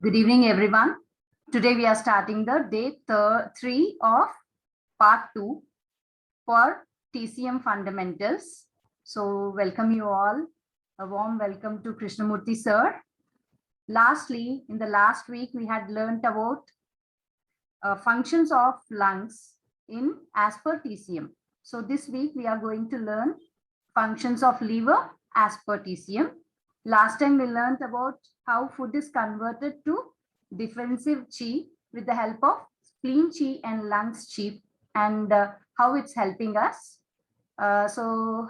Good evening, everyone. Today we are starting the day 3 of part 2 for TCM fundamentals. So welcome you all. A warm welcome to Krishnamurthy sir. Lastly, in the last week, we had learned about functions of lungs in as per TCM. So this week we are going to learn functions of liver as per TCM. Last time we learned about how food is converted to defensive chi with the help of spleen chi and lungs chi, and how it's helping us. So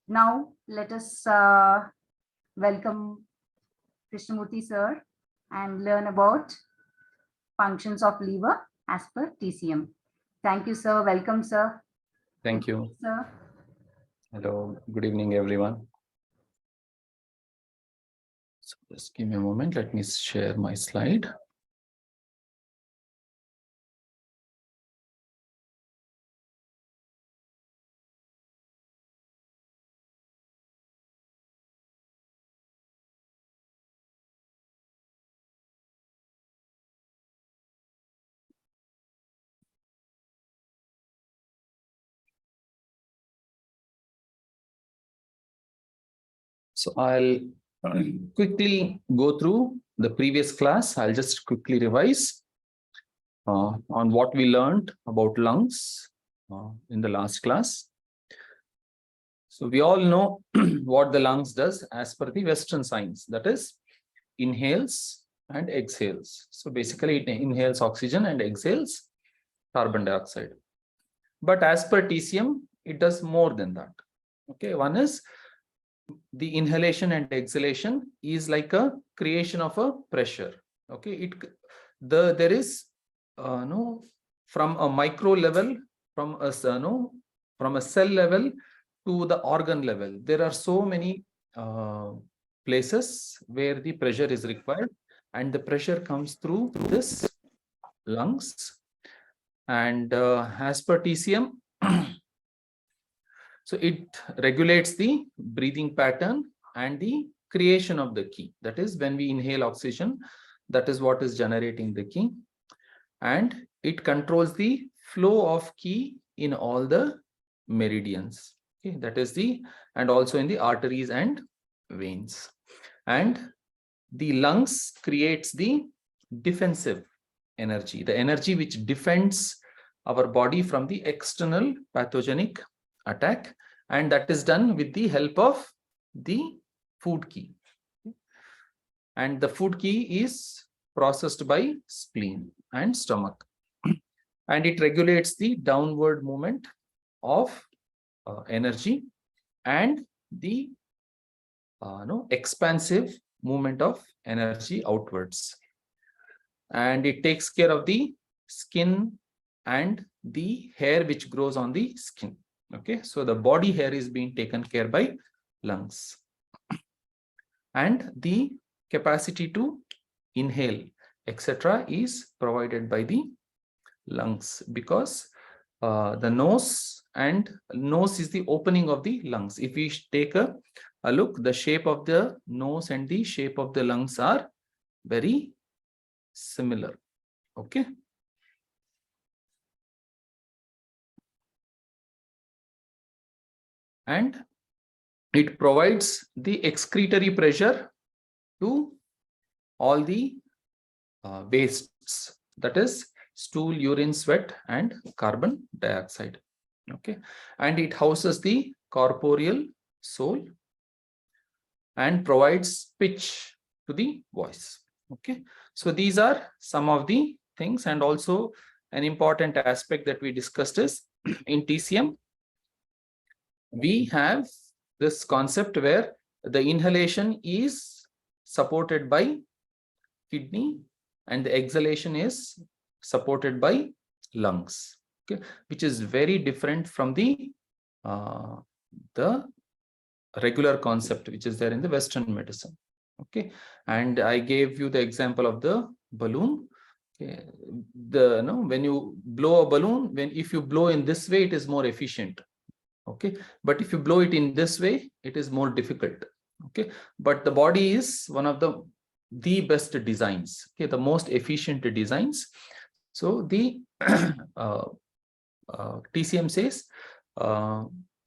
now let us welcome Krishnamurthy sir and learn about functions of liver as per TCM. Thank you, sir. Welcome, sir. Thank you, sir. Hello, good evening, everyone. So just give me a moment. Let me share my slide. So I'll quickly go through the previous class. I'll just quickly revise on what we learned about lungs in the last class. So we all know what the lungs does as per the Western science, that is inhales and exhales. So basically it inhales oxygen and exhales carbon dioxide. But as per TCM, it does more than that. Okay, one is the inhalation and exhalation is like a creation of a pressure. Okay, there is from a micro level, from a from a cell level to the organ level, there are so many places where the pressure is required, and the pressure comes through this lungs. And as per TCM, so it regulates the breathing pattern and the creation of the chi. That is, when we inhale oxygen, that is what is generating the chi. And it controls the flow of chi in all the meridians. Okay, that is and also in the arteries and veins. And the lungs creates the defensive energy, the energy which defends our body from the external pathogenic attack, and that is done with the help of the food chi. And the food chi is processed by spleen and stomach, and it regulates the downward movement of energy and the expansive movement of energy outwards. And it takes care of the skin and the hair which grows on the skin. Okay, so the body hair is being taken care by lungs, and the capacity to inhale, etc., is provided by the lungs, because the nose is the opening of the lungs. If we take a look, the shape of the nose and the shape of the lungs are very similar. Okay. And it provides the excretory pressure to all the wastes, that is stool, urine, sweat, and carbon dioxide. Okay, and it houses the corporeal soul and provides pitch to the voice. Okay, so these are some of the things. And also an important aspect that we discussed is in TCM, we have this concept where the inhalation is supported by kidney and the exhalation is supported by lungs. Okay, which is very different from the regular concept which is there in the Western medicine. Okay, and I gave you the example of the balloon. Okay, when you blow a balloon, if you blow in this way, it is more efficient. Okay, but if you blow it in this way, it is more difficult. Okay, but the body is one of the the best designs, okay, the most efficient designs. So the TCM says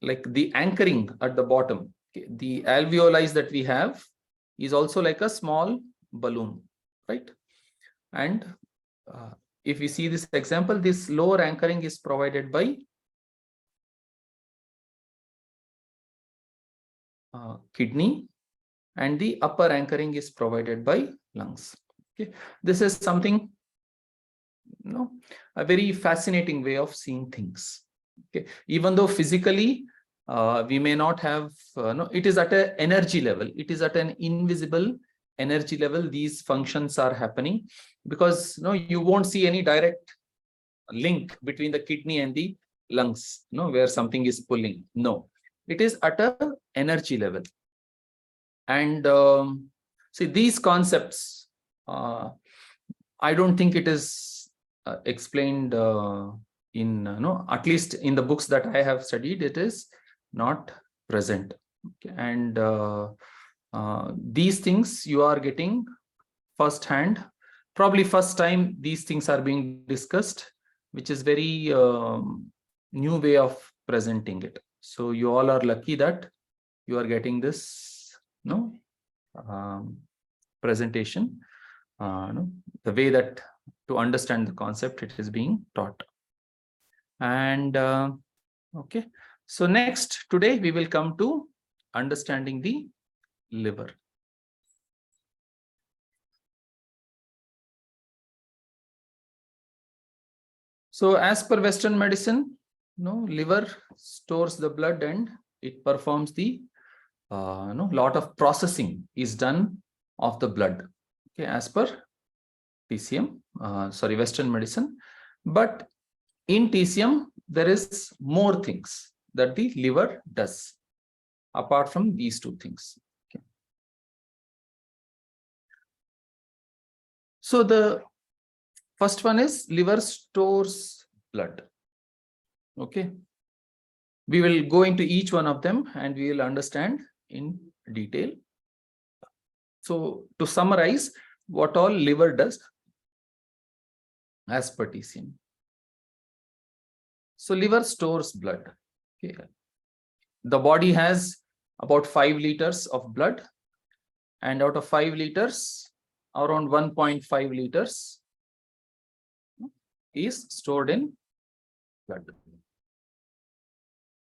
like the anchoring at the bottom, okay, the alveoli that we have is also like a small balloon, right? And if we see this example, this lower anchoring is provided by kidney, and the upper anchoring is provided by lungs. Okay, this is something, you know, a very fascinating way of seeing things. Okay, even though physically we may not have, no, it is at an energy level, it is at an invisible energy level, these functions are happening, because no, you won't see any direct link between the kidney and the lungs, no, where something is pulling. No, it is at a energy level. And see, these concepts, I don't think it is explained in, no, at least in the books that I have studied, it is not present. Okay. And these things you are getting first hand, probably first time these things are being discussed, which is very new way of presenting it. So you all are lucky that you are getting this, no, presentation, no, the way that to understand the concept, it is being taught. And okay, so next, today we will come to understanding the liver. So as per Western medicine, no, liver stores the blood and it performs the no, lot of processing is done of the blood. Okay, as per TCM, sorry, Western medicine. But in TCM, there is more things that the liver does apart from these two things. Okay. So the first one is liver stores blood. Okay. We will go into each one of them and we will understand in detail. So to summarize what all liver does as per TCM. So liver stores blood. Okay. The body has about 5 liters of blood, and out of 5 liters, around 1.5 liters is stored in blood.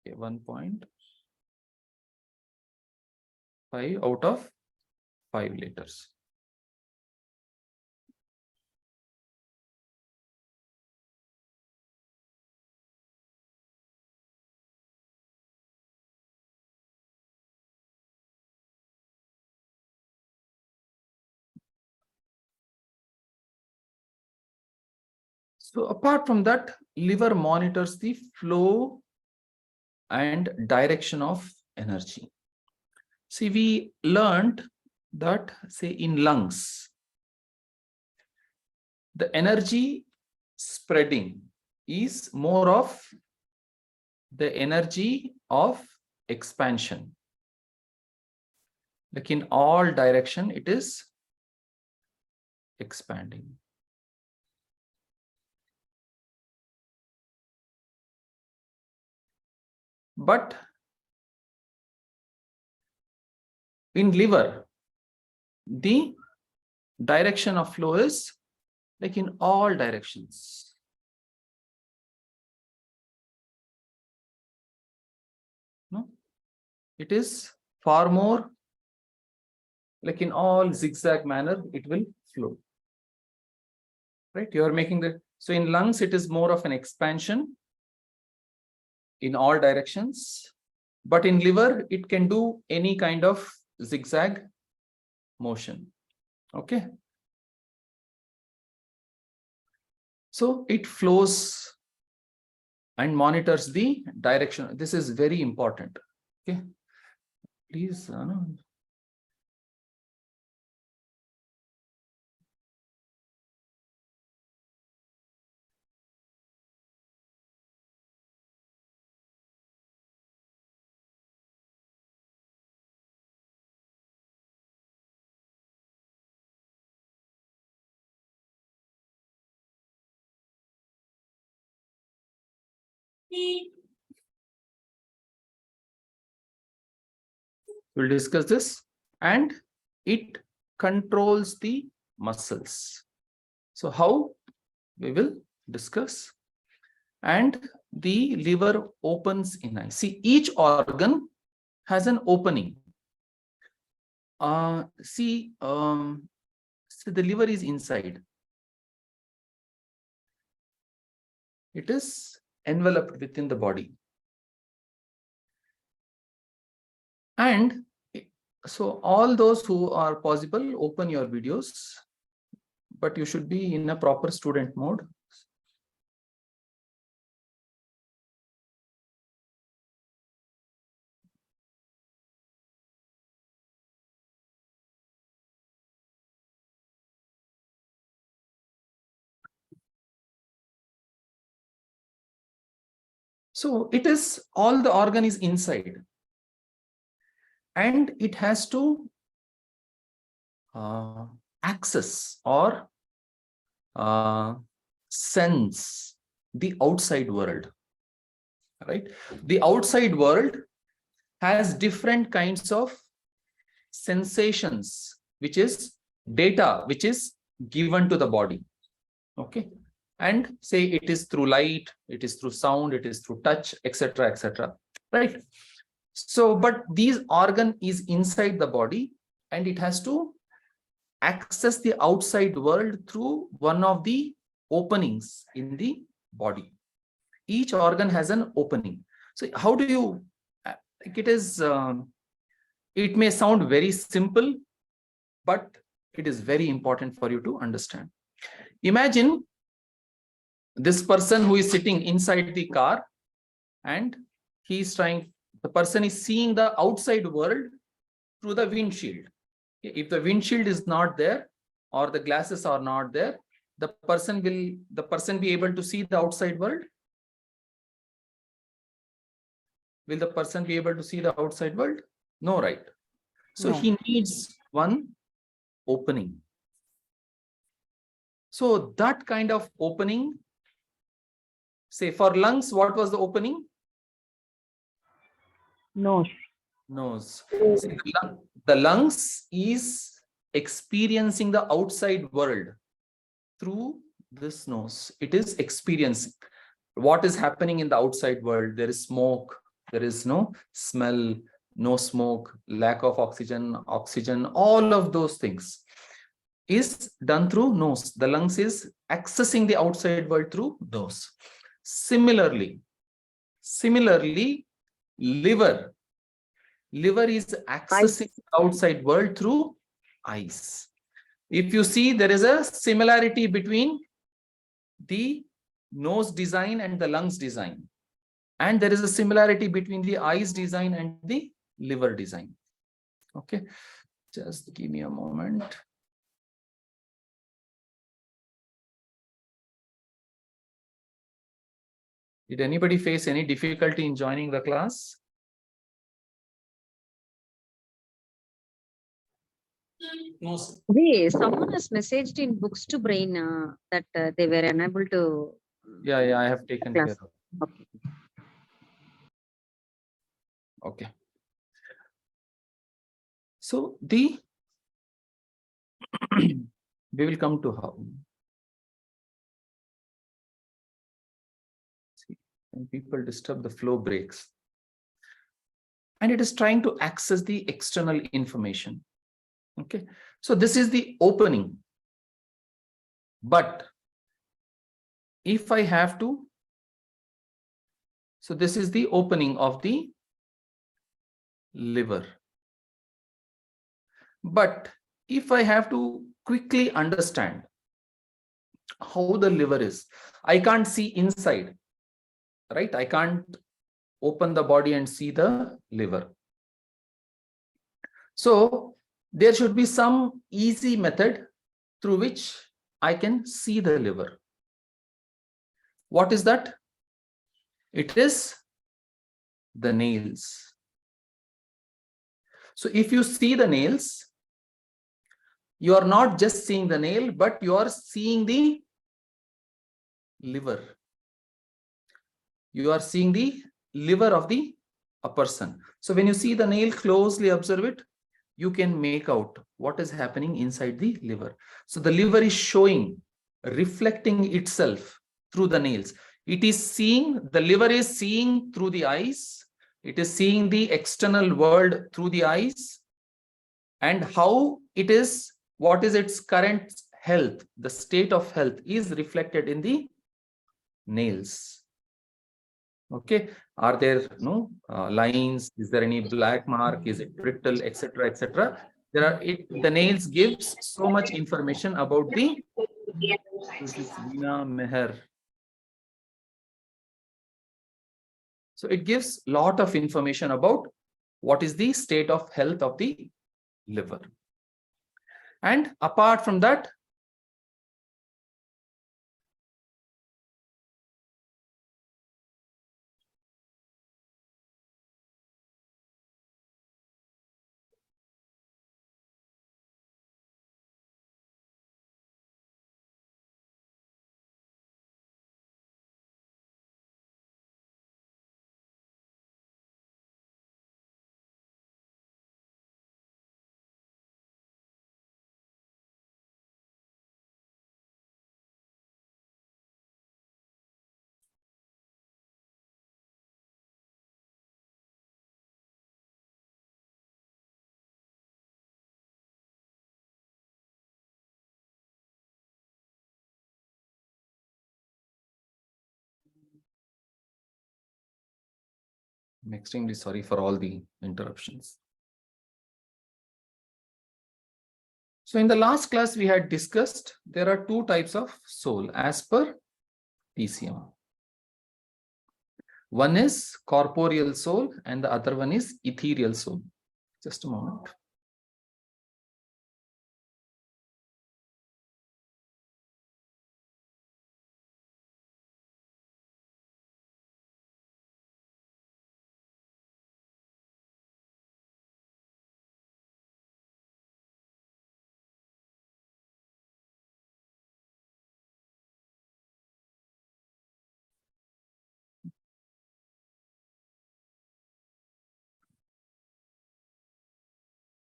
Okay, 1.5 out of 5 liters. So apart from that, liver monitors the flow and direction of energy. See, we learned that, say, in lungs, the energy spreading is more of the energy of expansion. Like in all direction, it is expanding. But in liver, the direction of flow is like in all directions. No, it is far more like in all zigzag manner, it will flow. Right? You are making the, so in lungs, it is more of an expansion in all directions. But in liver, it can do any kind of zigzag motion. Okay. So it flows and monitors the direction. This is very important. Okay. Please. We'll discuss this, and it controls the muscles. So how? We will discuss. And the liver opens in eye. See, each organ has an opening. See, so the liver is inside. It is enveloped within the body. And so all those who are possible, open your videos, but you should be in a proper student mode. So it is, all the organ is inside, and it has to access or sense the outside world, right? The outside world has different kinds of sensations, which is data, which is given to the body. Okay. And say it is through light, it is through sound, it is through touch, etc., etc. Right? So, but these organ is inside the body, and it has to access the outside world through one of the openings in the body. Each organ has an opening. So how do you, like, it is, it may sound very simple, but it is very important for you to understand. Imagine this person who is sitting inside the car, and the person is seeing the outside world through the windshield. If the windshield is not there, or the glasses are not there, the person be able to see the outside world? Will the person be able to see the outside world? No, right? So he needs one opening. So that kind of opening, say for lungs, what was the opening? Nose. See, the lungs is experiencing the outside world through this nose. It is experiencing what is happening in the outside world. There is smoke, there is no smell, no smoke, lack of oxygen, all of those things is done through nose. The lungs is accessing the outside world through nose. Similarly, liver is accessing the outside world through eyes. If you see, there is a similarity between the nose design and the lungs design, and there is a similarity between the eyes design and the liver design. Okay, just give me a moment. Did anybody face any difficulty in joining the class? No, sir. Someone has messaged in Books to Brain that they were unable to. Yeah, I have taken class. care of. Okay. So we will come to how. See, when people disturb, the flow breaks. And it is trying to access the external information. Okay. So this is the opening. But if I have to, so this is the opening of the liver. But if I have to quickly understand how the liver is, I can't see inside, right? I can't open the body and see the liver. So there should be some easy method through which I can see the liver. What is that? It is the nails. So if you see the nails, you are not just seeing the nail, but you are seeing the liver. you are seeing the liver of a person. So when you see the nail, closely observe it, you can make out what is happening inside the liver. So the liver is showing, reflecting itself through the nails. It is seeing, the liver is seeing through the eyes. It is seeing the external world through the eyes, and how it is, what is its current health, the state of health is reflected in the nails. Okay, are there no lines? Is there any black mark? Is it brittle, etc., etc.? There are, the nails gives so much information about the Veena Meher. So it gives a lot of information about what is the state of health of the liver. And apart from that, I'm extremely sorry for all the interruptions. So in the last class, we had discussed there are two types of soul as per TCM. One is corporeal soul and the other one is ethereal soul. Just a moment.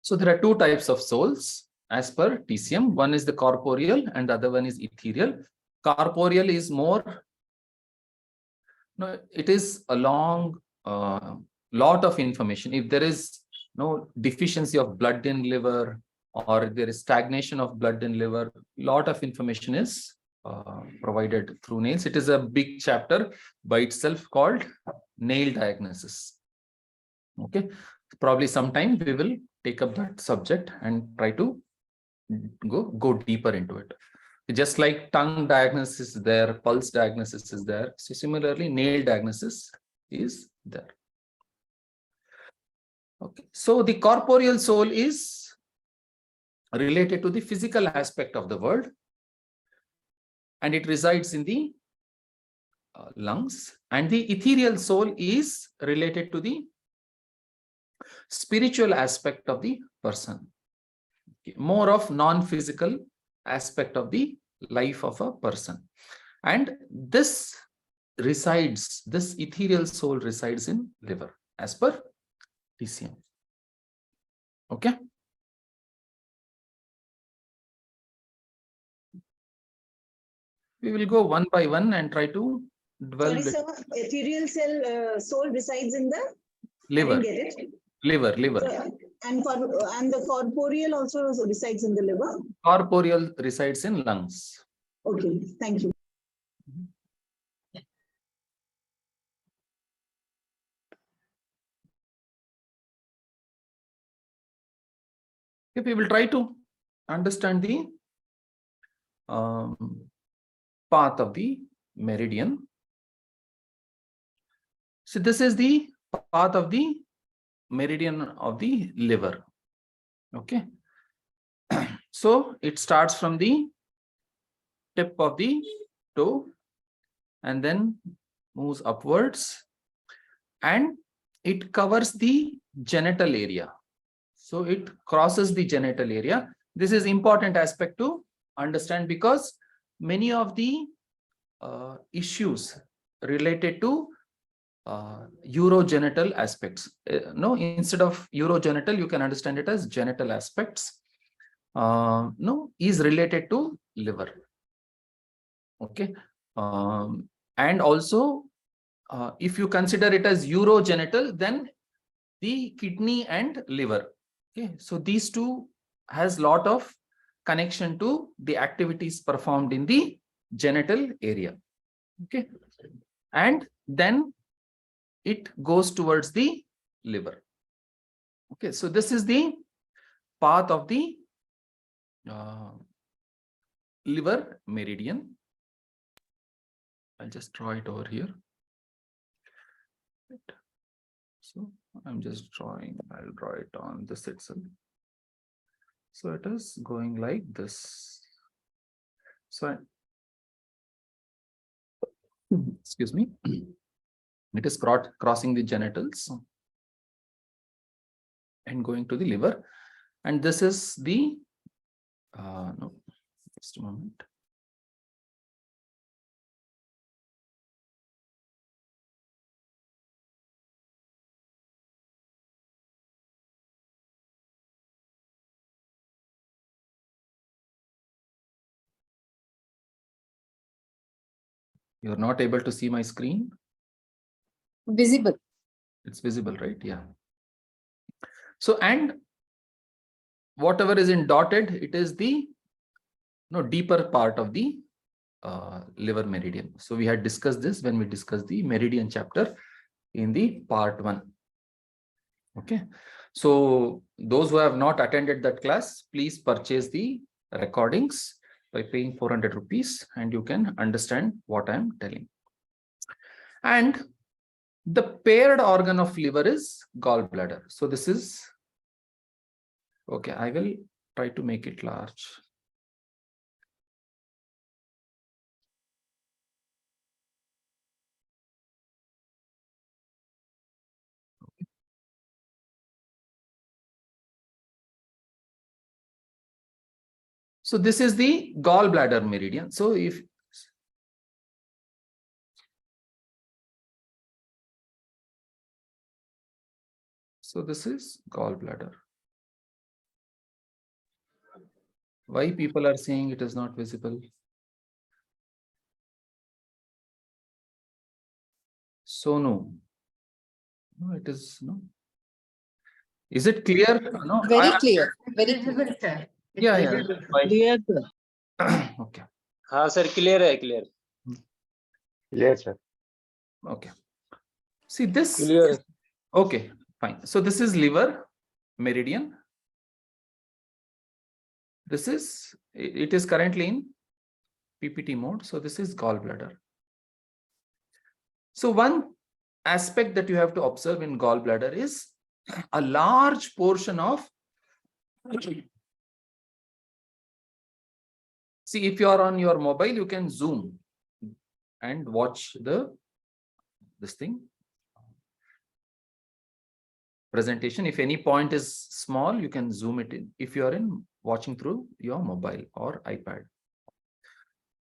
So there are two types of souls as per TCM. One is the corporeal and the other one is ethereal. Corporeal is more, no, it is a long lot of information. If there is no deficiency of blood in liver, or there is stagnation of blood in liver, lot of information is provided through nails. It is a big chapter by itself called nail diagnosis. Okay, probably sometime we will take up that subject and try to go deeper into it. Just like tongue diagnosis is there, pulse diagnosis is there, so similarly nail diagnosis is there. Okay, so the corporeal soul is related to the physical aspect of the world, and it resides in the lungs, and the ethereal soul is related to the spiritual aspect of the person, more of non-physical aspect of the life of a person. And this resides, this ethereal soul resides in liver as per TCM. Okay. We will go one by one and try to dwell. Sorry, sir, ethereal soul resides in the liver. I didn't get it. Liver. So, and the corporeal also resides in the liver. Corporeal resides in lungs. Okay, thank you. If we will try to understand the path of the meridian. So this is the path of the meridian of the liver. Okay. So it starts from the tip of the toe and then moves upwards, and it covers the genital area. So it crosses the genital area. This is important aspect to understand, because many of the issues related to urogenital aspects. No, instead of urogenital, you can understand it as genital aspects. No, is related to liver. Okay. And also, if you consider it as urogenital, then the kidney and liver. Okay, so these two has lot of connection to the activities performed in the genital area. Okay, and then it goes towards the liver. Okay, so this is the path of the liver meridian. I'll just draw it over here. So I'm just drawing, I'll draw it on this itself. So it is going like this. So, excuse me, it is crossing the genitals and going to the liver. And this is the, no, just a moment. You're not able to see my screen? Visible. It's visible, right? Yeah. So, and whatever is in dotted, it is the deeper part of the liver meridian. So we had discussed this when we discussed the meridian chapter in the part 1. Okay. So those who have not attended that class, please purchase the recordings by paying 400 rupees and you can understand what I'm telling. And the paired organ of liver is gallbladder. So this is, okay, I will try to make it large. So this is the gallbladder meridian. So if this is gallbladder. Why people are saying it is not visible? So no, it is no. Is it clear? No, Very clear. Very clear. Visible, sir. Yeah. Clear, sir. Okay. हाँ sir clear है clear Clear, sir. Okay. See this. Clear Okay, fine. So this is liver meridian. This is, it is currently in PPT mode. So this is gallbladder. So one aspect that you have to observe in gallbladder is a large portion of, see, if you are on your mobile, you can zoom and watch this thing presentation. If any point is small, you can zoom it in if you are watching through your mobile or iPad.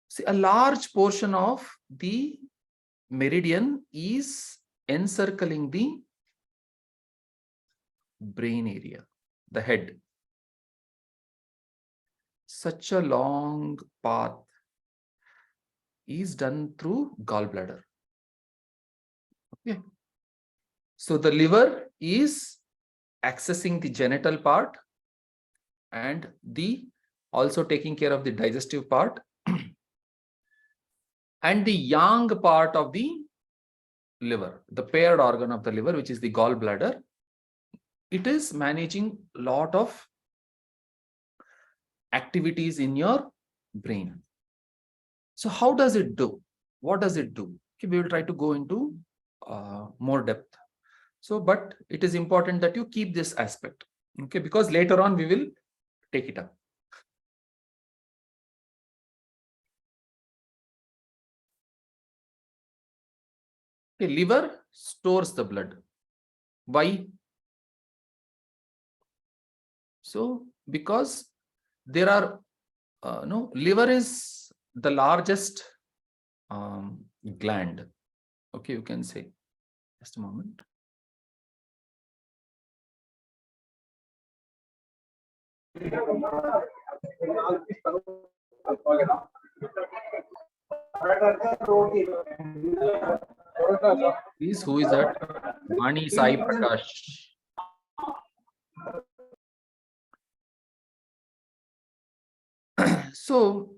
See, a large portion of the meridian is encircling the brain area, the head. Such a long path is done through gallbladder. Okay. So the liver is accessing the genital part and also taking care of the digestive part. And the yang part of the liver, the paired organ of the liver, which is the gallbladder, it is managing a lot of activities in your brain. So how does it do? What does it do? Okay, we will try to go into more depth. So, but it is important that you keep this aspect, okay, because later on we will take it up. Okay, liver stores the blood. Why? So, because there are, liver is the largest gland, okay, you can say. Just a moment. Please, who is that? Mani Sai Prakash. So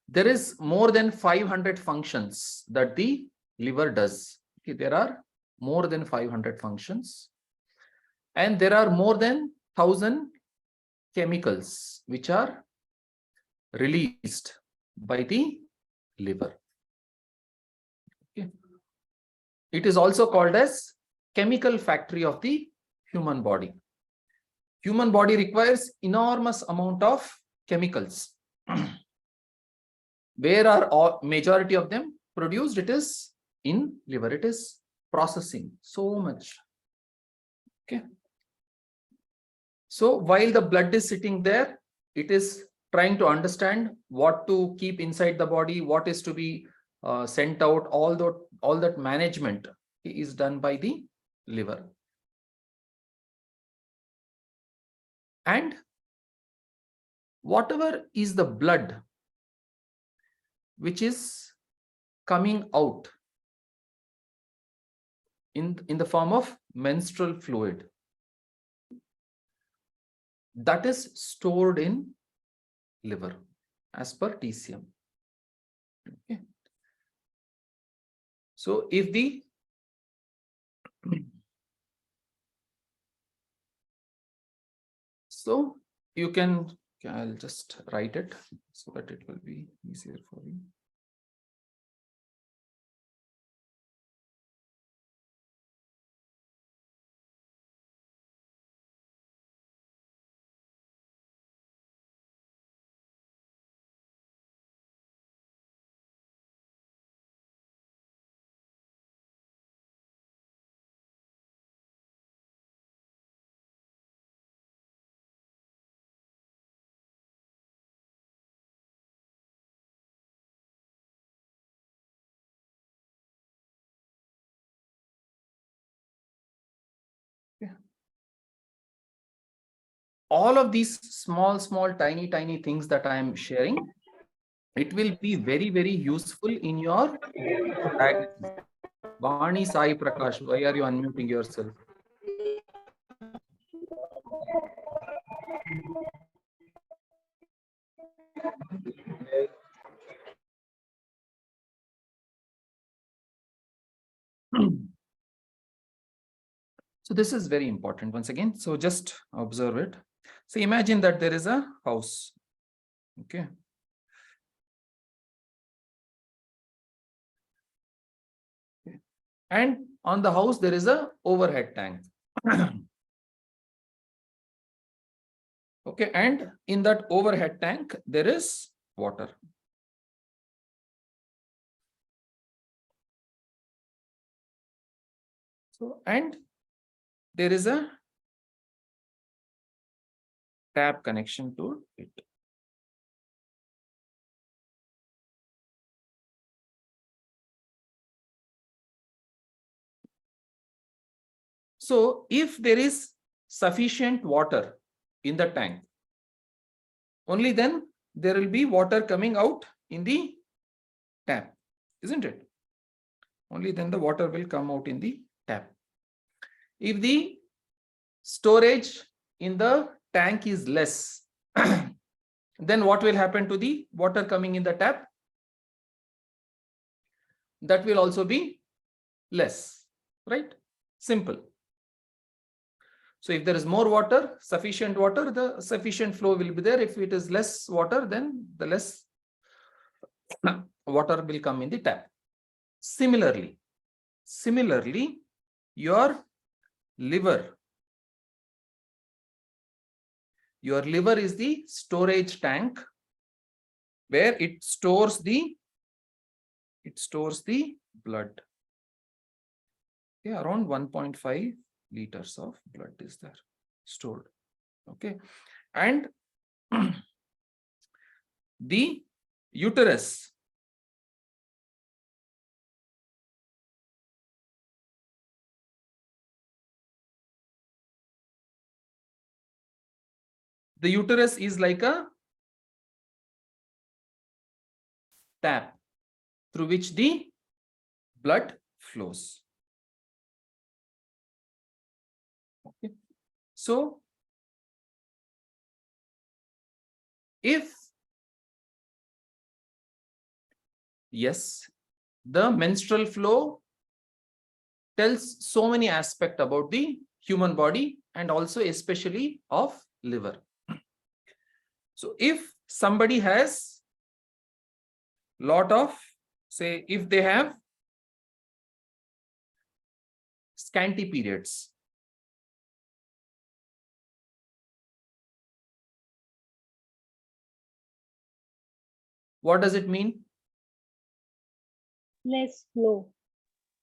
there is more than 500 functions that the liver does. Okay, there are more than 500 functions, and there are more than 1,000 chemicals which are released by the liver. Okay. It is also called as chemical factory of the human body. Human body requires enormous amount of chemicals. Where are all majority of them produced? It is in liver. It is processing so much. Okay. So while the blood is sitting there, it is trying to understand what to keep inside the body, what is to be sent out. All that management is done by the liver. And whatever is the blood which is coming out in the form of menstrual fluid, that is stored in liver as per TCM. Okay. So if the so you can, I'll just write it so that it will be easier for you. All of these small, tiny things that I am sharing, it will be very, very useful in your diagnosis. Vani Sai Prakash, why are you unmuting yourself? So this is very important once again. So just observe it. So imagine that there is a house. Okay. And on the house, there is a overhead tank. Okay. And in that overhead tank, there is water. So, and there is a tap connection to it. So if there is sufficient water in the tank, only then there will be water coming out in the tap, isn't it? Only then the water will come out in the tap. If the storage in the tank is less, then what will happen to the water coming in the tap? That will also be less, right? Simple. So if there is more water, sufficient water, the sufficient flow will be there. If it is less water, then the less water will come in the tap. Similarly, your liver is the storage tank where it stores the blood. Okay, around 1.5 liters of blood is there stored. Okay, and the uterus The uterus is like a tap through which the blood flows. Okay. So, if yes, the menstrual flow tells so many aspects about the human body and also especially of liver. So if somebody has lot of, say, if they have scanty periods, what does it mean? Less flow.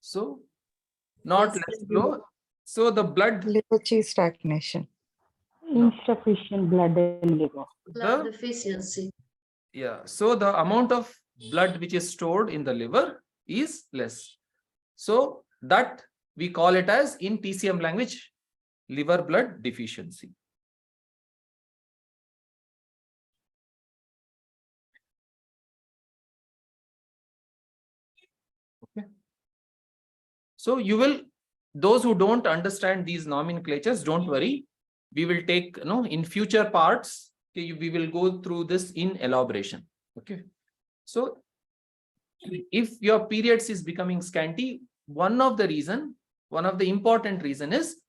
So not less flow. So the blood, Liver stagnation. Insufficient blood in liver. the deficiency. yeah, so the amount of blood which is stored in the liver is less. So that we call it as, in TCM language, liver blood deficiency. Okay. So you will, those who don't understand these nomenclatures, don't worry. We will take, in future parts, okay, we will go through this in elaboration. Okay. So if your periods is becoming scanty, one of the important reason is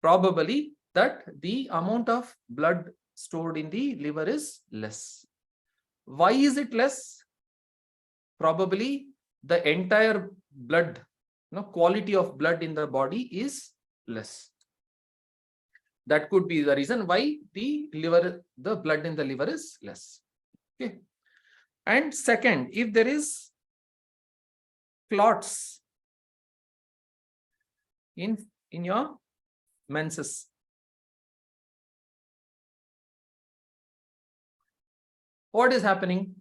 probably that the amount of blood stored in the liver is less. Why is it less? Probably the entire blood, quality of blood in the body is less. That could be the reason why the blood in the liver is less. Okay. And second, if there is clots in your menses, what is happening?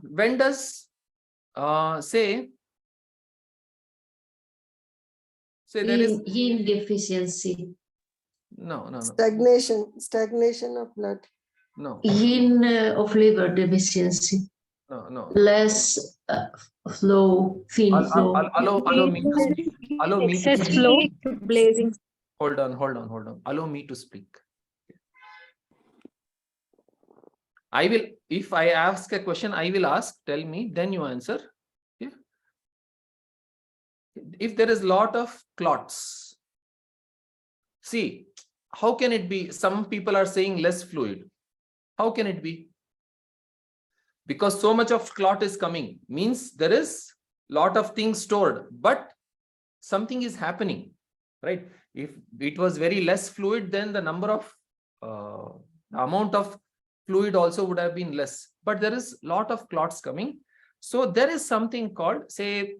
When does say there is Yin deficiency. no. Stagnation of blood. No. Yin of liver deficiency. No. Less flow, thin flow. Allow me to speak. Allow me to Excess speak. flow. Blazing. Hold on. Allow me to speak. I will, if I ask a question, I will ask, tell me, then you answer. Okay? If there is lot of clots, see, how can it be? Some people are saying less fluid. How can it be? Because so much of clot is coming, means there is lot of things stored, but something is happening, right? If it was very less fluid, then the number of amount of fluid also would have been less, but there is lot of clots coming. So there is something called, say,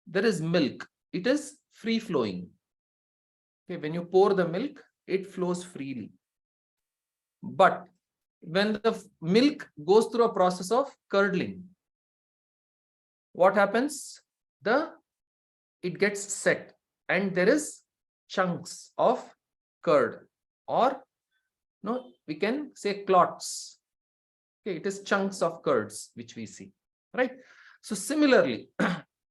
there is milk. It is free flowing. Okay, when you pour the milk, it flows freely. But when the milk goes through a process of curdling, what happens? It gets set and there is chunks of curd, or we can say clots. Okay, it is chunks of curds which we see, right? So similarly,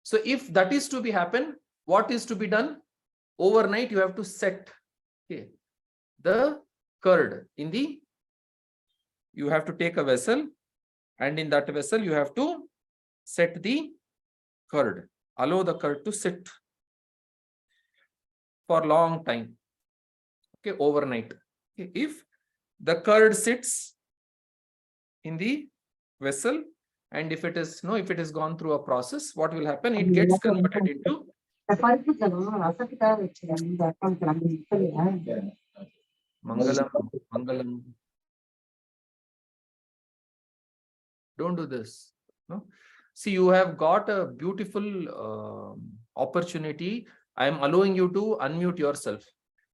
so if that is to be happen, what is to be done? Overnight you have to set, okay, the curd in the, you have to take a vessel, and in that vessel you have to set the curd, allow the curd to sit for a long time, okay, overnight. Okay. If the curd sits in the vessel, and if it is gone through a process, what will happen? It gets converted into Mangalam. Don't do this. No. See, you have got a beautiful opportunity. I am allowing you to unmute yourself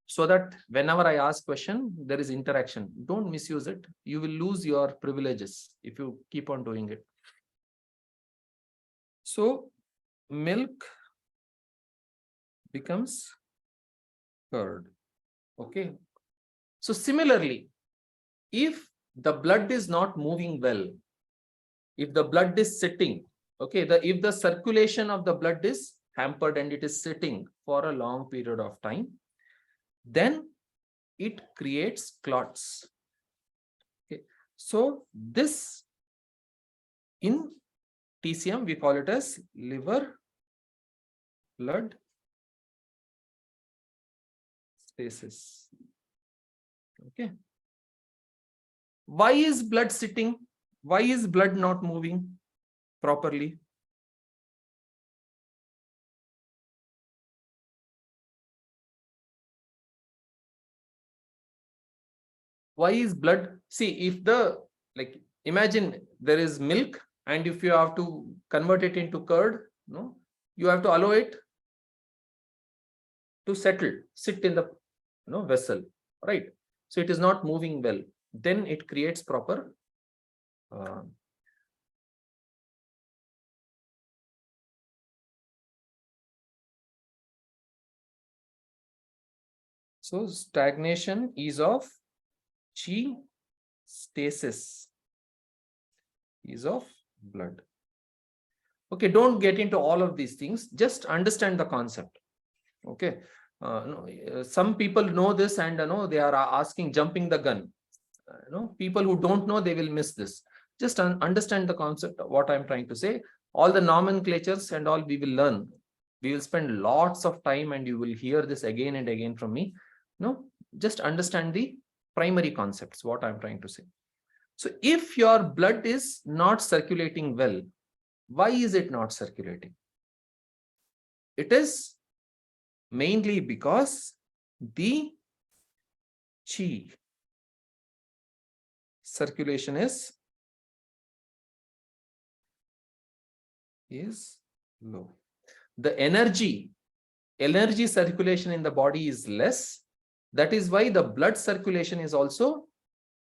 so that whenever I ask question, there is interaction. Don't misuse it. You will lose your privileges if you keep on doing it. So milk becomes curd. Okay. So similarly, if the blood is not moving well, if the blood is sitting, okay, if the circulation of the blood is hampered and it is sitting for a long period of time, then it creates clots. Okay. So this, in TCM, we call it as liver blood stasis. Okay. Why is blood sitting? Why is blood not moving properly? Why is blood? See, if the, like, imagine there is milk, and if you have to convert it into curd, no, you have to allow it to sit in the vessel, right? So it is not moving well. Then it creates proper so stagnation is of chi, stasis is of blood. Okay, don't get into all of these things, just understand the concept. Okay, some people know this, and they are asking, jumping the gun. People who don't know, they will miss this. Just understand the concept of what I'm trying to say. All the nomenclatures and all we will learn. We will spend lots of time, and you will hear this again and again from me. Just understand the primary concepts, what I'm trying to say. So if your blood is not circulating well, why is it not circulating? It is mainly because the chi circulation is low. The energy circulation in the body is less. That is why the blood circulation is also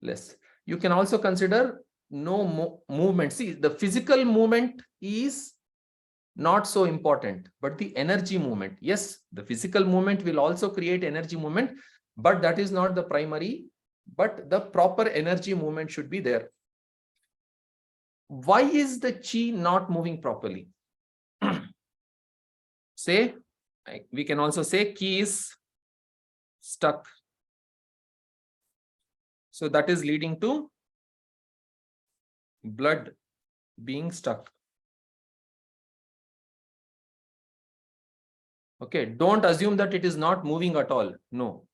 less. You can also consider no movement. See, the physical movement is not so important, but the energy movement, yes, the physical movement will also create energy movement, but that is not the primary, but the proper energy movement should be there. Why is the chi not moving properly? Say, we can also say ki is stuck. So that is leading to blood being stuck. Okay, don't assume that it is not moving at all. No,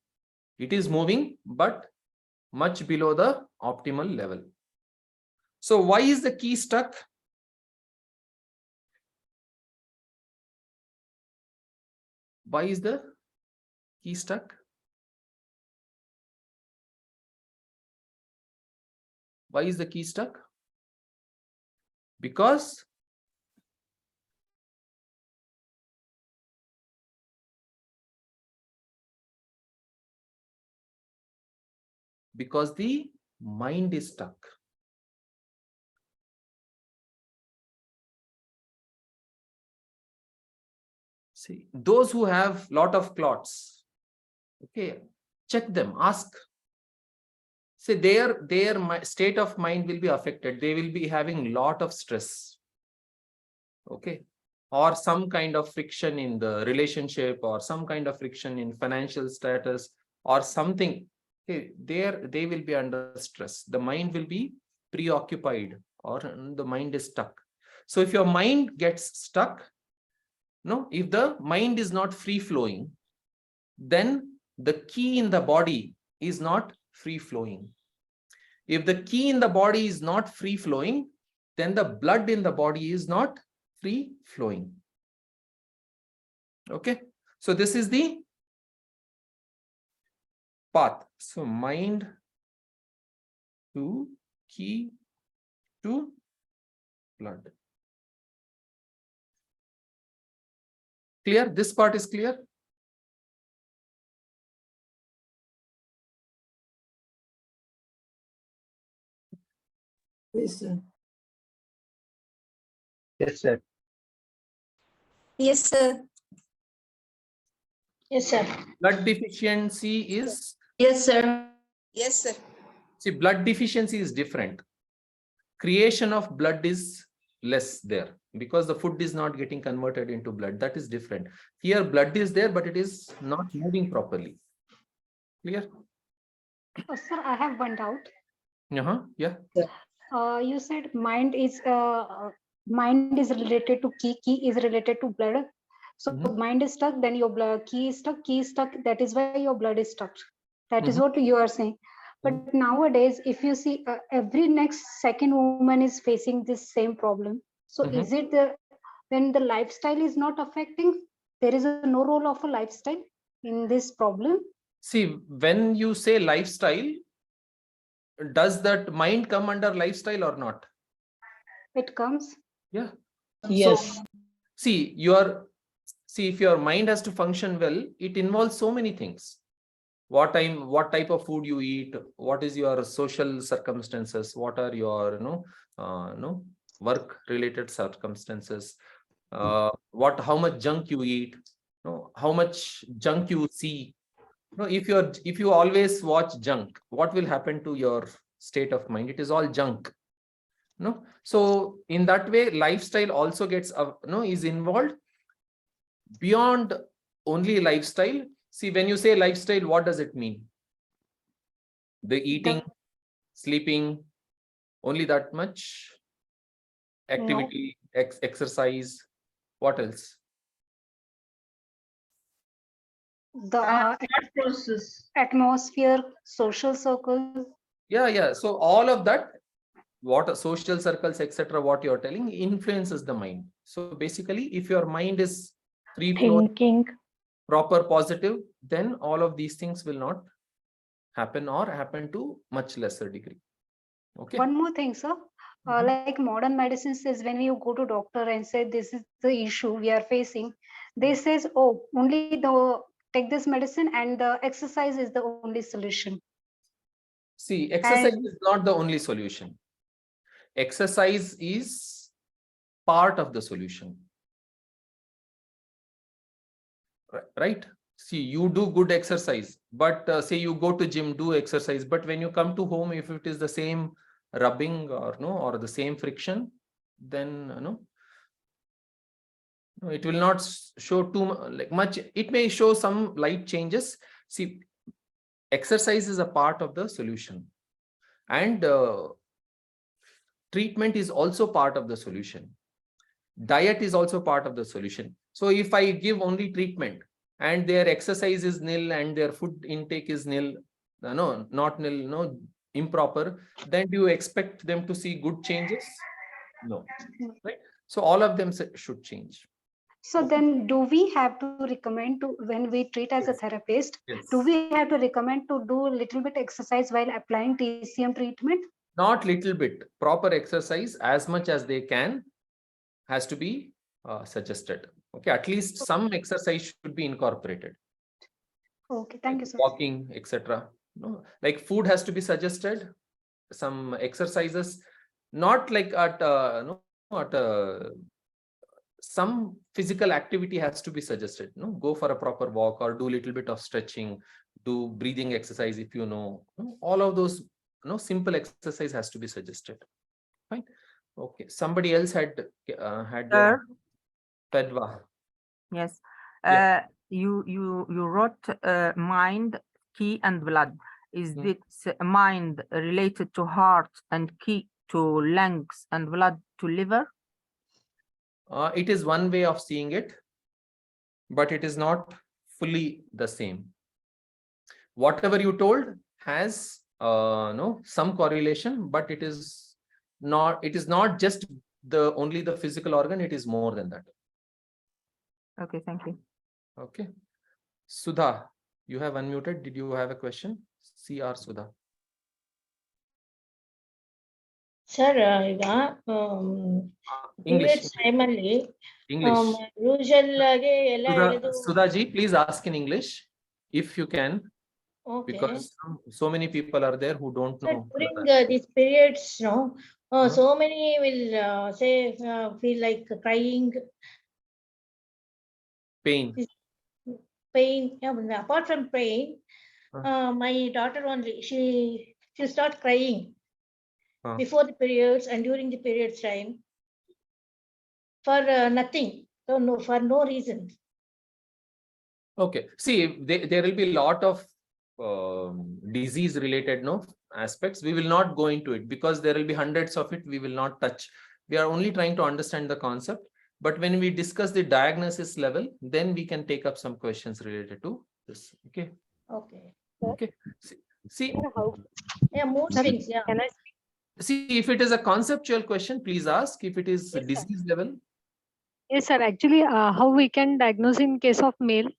it is moving, but much below the optimal level. So why is the key stuck? Why is the key stuck? Why is the key stuck? Because the mind is stuck. See, those who have lot of clots, okay, check them, ask. Say their state of mind will be affected. They will be having lot of stress, okay, or some kind of friction in the relationship, or some kind of friction in financial status, or something. Okay, they will be under stress. The mind will be preoccupied, or the mind is stuck. So if your mind gets stuck, if the mind is not free flowing, then the key in the body is not free flowing. If the key in the body is not free flowing, then the blood in the body is not free flowing. Okay, so this is the path. So mind to key to blood. Clear? This part is clear? Yes, sir. Yes, sir. Yes, sir. Yes, sir. Blood deficiency is Yes, sir. Yes, sir. See, blood deficiency is different. Creation of blood is less there because the food is not getting converted into blood. That is different. Here, blood is there, but it is not moving properly. Clear? Sir, I have one doubt. Yeah. You said mind is related to key is related to blood. So mind is stuck, then your blood key is stuck. That is why your blood is stuck. That is what you are saying. But nowadays, if you see, every next second woman is facing this same problem. So is it when the lifestyle is not affecting? There is no role of a lifestyle in this problem. See, when you say lifestyle, does that mind come under lifestyle or not? It comes. Yeah. Yes. So, see, if your mind has to function well, it involves so many things. What type of food you eat, what is your social circumstances, what are your work related circumstances, how much junk you eat, how much junk you see. If you always watch junk, what will happen to your state of mind? It is all junk. So in that way, lifestyle also gets is involved. Beyond only lifestyle, see, when you say lifestyle, what does it mean? The eating, sleeping, only that much? Activity, exercise, what else? The process. atmosphere, social circle. Yeah. So all of that, what social circles, etc., what you're telling influences the mind. So basically, if your mind is free flow, Thinking. proper positive, then all of these things will not happen or happen to much lesser degree. Okay. One more thing, sir. Like modern medicine says, when you go to doctor and say this is the issue we are facing, they says, oh, only take this medicine and the exercise is the only solution. See, exercise is not the only solution. Exercise is part of the solution. Right? See, you do good exercise, but say you go to gym, do exercise, but when you come to home, if it is the same rubbing or the same friction, then it will not show too much. It may show some light changes. See, exercise is a part of the solution, and treatment is also part of the solution. Diet is also part of the solution. So if I give only treatment and their exercise is nil and their food intake is nil, not nil, improper, then do you expect them to see good changes? No, right? So all of them should change. So then do we have to recommend to, when we treat as a therapist, do we have to recommend to do a little bit exercise while applying TCM treatment? Not little bit, proper exercise as much as they can has to be suggested. Okay, at least some exercise should be incorporated. Okay, thank you, sir. Walking, etc. Like food has to be suggested. Some exercises, not like some physical activity has to be suggested. Go for a proper walk or do a little bit of stretching, do breathing exercise if you know. All of those simple exercise has to be suggested. Fine. Okay, somebody else had Pedva. Yes. Yeah. You wrote mind, key, and blood. Is this mind related to heart and key to lungs and blood to liver? It is one way of seeing it, but it is not fully the same. Whatever you told has some correlation, but it is not just only the physical organ, it is more than that. Okay, thank you. Okay. Sudha, you have unmuted. Did you have a question? CR Sudha. Sir, English. timely. English. Usual Sudhaji, please ask in English if you can. Okay. Because so many people are there who don't know. During these periods, so many will feel like crying. Pain. Pain. Yeah, apart from pain, my daughter only, she she'll start crying before the periods and during the periods time for nothing. So no, for no reason. Okay. See, there will be a lot of disease related aspects. We will not go into it because there will be hundreds of it. We will not touch. We are only trying to understand the concept. But when we discuss the diagnosis level, then we can take up some questions related to this. Okay. Okay. Okay. See, Yeah, mood swings. Yeah. see, if it is a conceptual question, please ask. If it is Yes, sir. disease level, Yes, sir. Actually, how we can diagnose in case of male?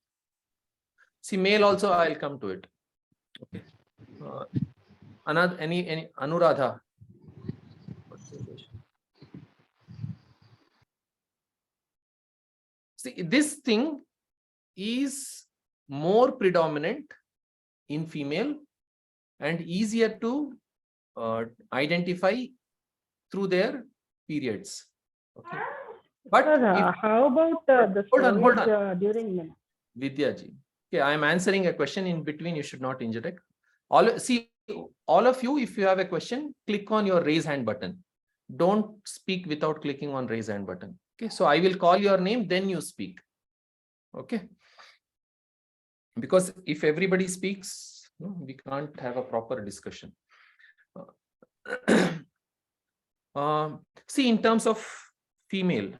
see, male also, I'll come to it. Okay. Another any Anuradha. See, this thing is more predominant in female and easier to identify through their periods. Okay. But how about the hold on. during men? Vidyaji. Okay, I am answering a question in between. You should not interject. All of you, if you have a question, click on your raise hand button. Don't speak without clicking on raise hand button. Okay, so I will call your name, then you speak. Okay. Because if everybody speaks, we can't have a proper discussion. See, in terms of female,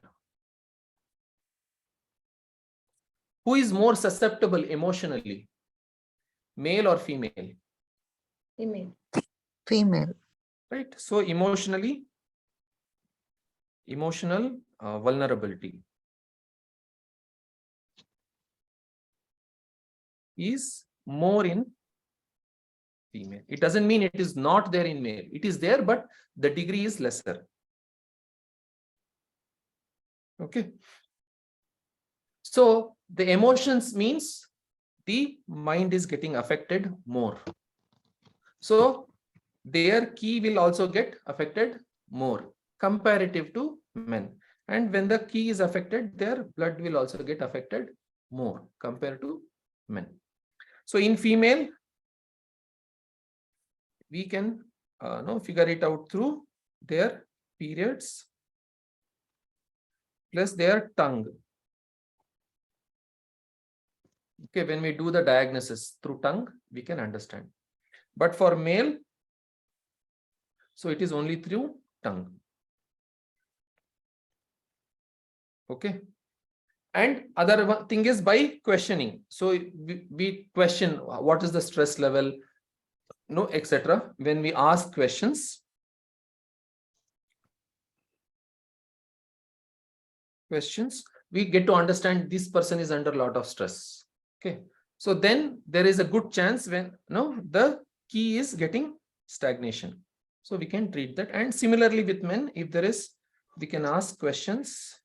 who is more susceptible emotionally, male or female? Female. Female. Right. So emotional vulnerability is more in female. It doesn't mean it is not there in male. It is there, but the degree is lesser. Okay. So the emotions means the mind is getting affected more. So their ki will also get affected more comparative to men. And when the ki is affected, their blood will also get affected more compared to men. So in female, we can figure it out through their periods plus their tongue. Okay, when we do the diagnosis through tongue, we can understand. But for male, so it is only through tongue. Okay. And other one thing is by questioning. So we question what is the stress level, etc. When we ask questions, we get to understand this person is under a lot of stress. Okay. So then there is a good chance when the key is getting stagnation. So we can treat that. And similarly with men, if there is, we can ask questions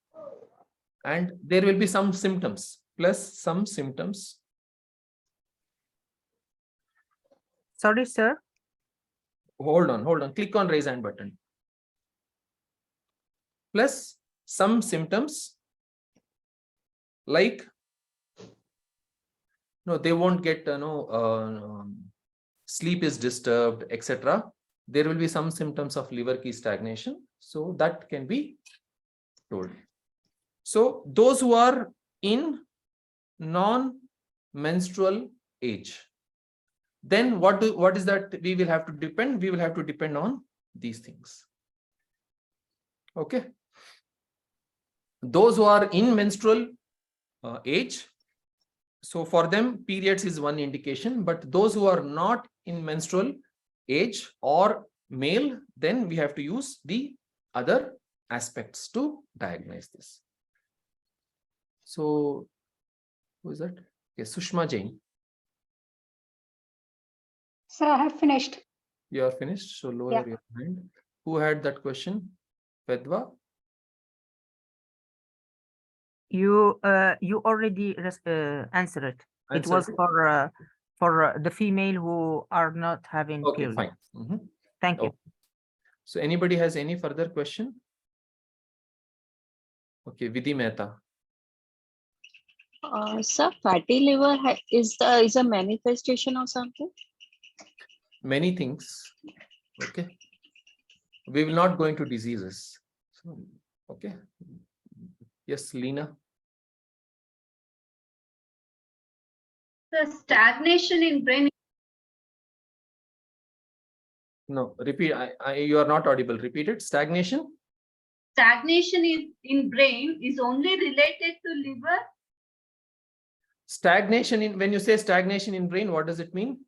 and there will be some symptoms plus some symptoms. Sorry, sir. Hold on. Click on raise hand button. Plus some symptoms like they won't get sleep is disturbed, etc. There will be some symptoms of liver key stagnation. So that can be told. So those who are in non-menstrual age, then what is that we will have to depend? We will have to depend on these things. Okay. Those who are in menstrual age, so for them periods is one indication, but those who are not in menstrual age or male, then we have to use the other aspects to diagnose this. So who is that? Okay, Sushma Jain. Sir, I have finished. You are finished. So lower your hand. Who had that question? Vedva? You already answered it. It was for the female who are not having period. Fine. Thank you. So anybody has any further question? Okay, Vidhi Mehta. Sir, fatty liver is a manifestation of something? many things. Okay. We will not go into diseases. So, okay. Yes, Lena. The stagnation in brain. No, repeat. You are not audible. Repeat it. Stagnation. Stagnation in brain is only related to liver. Stagnation in, when you say stagnation in brain, what does it mean?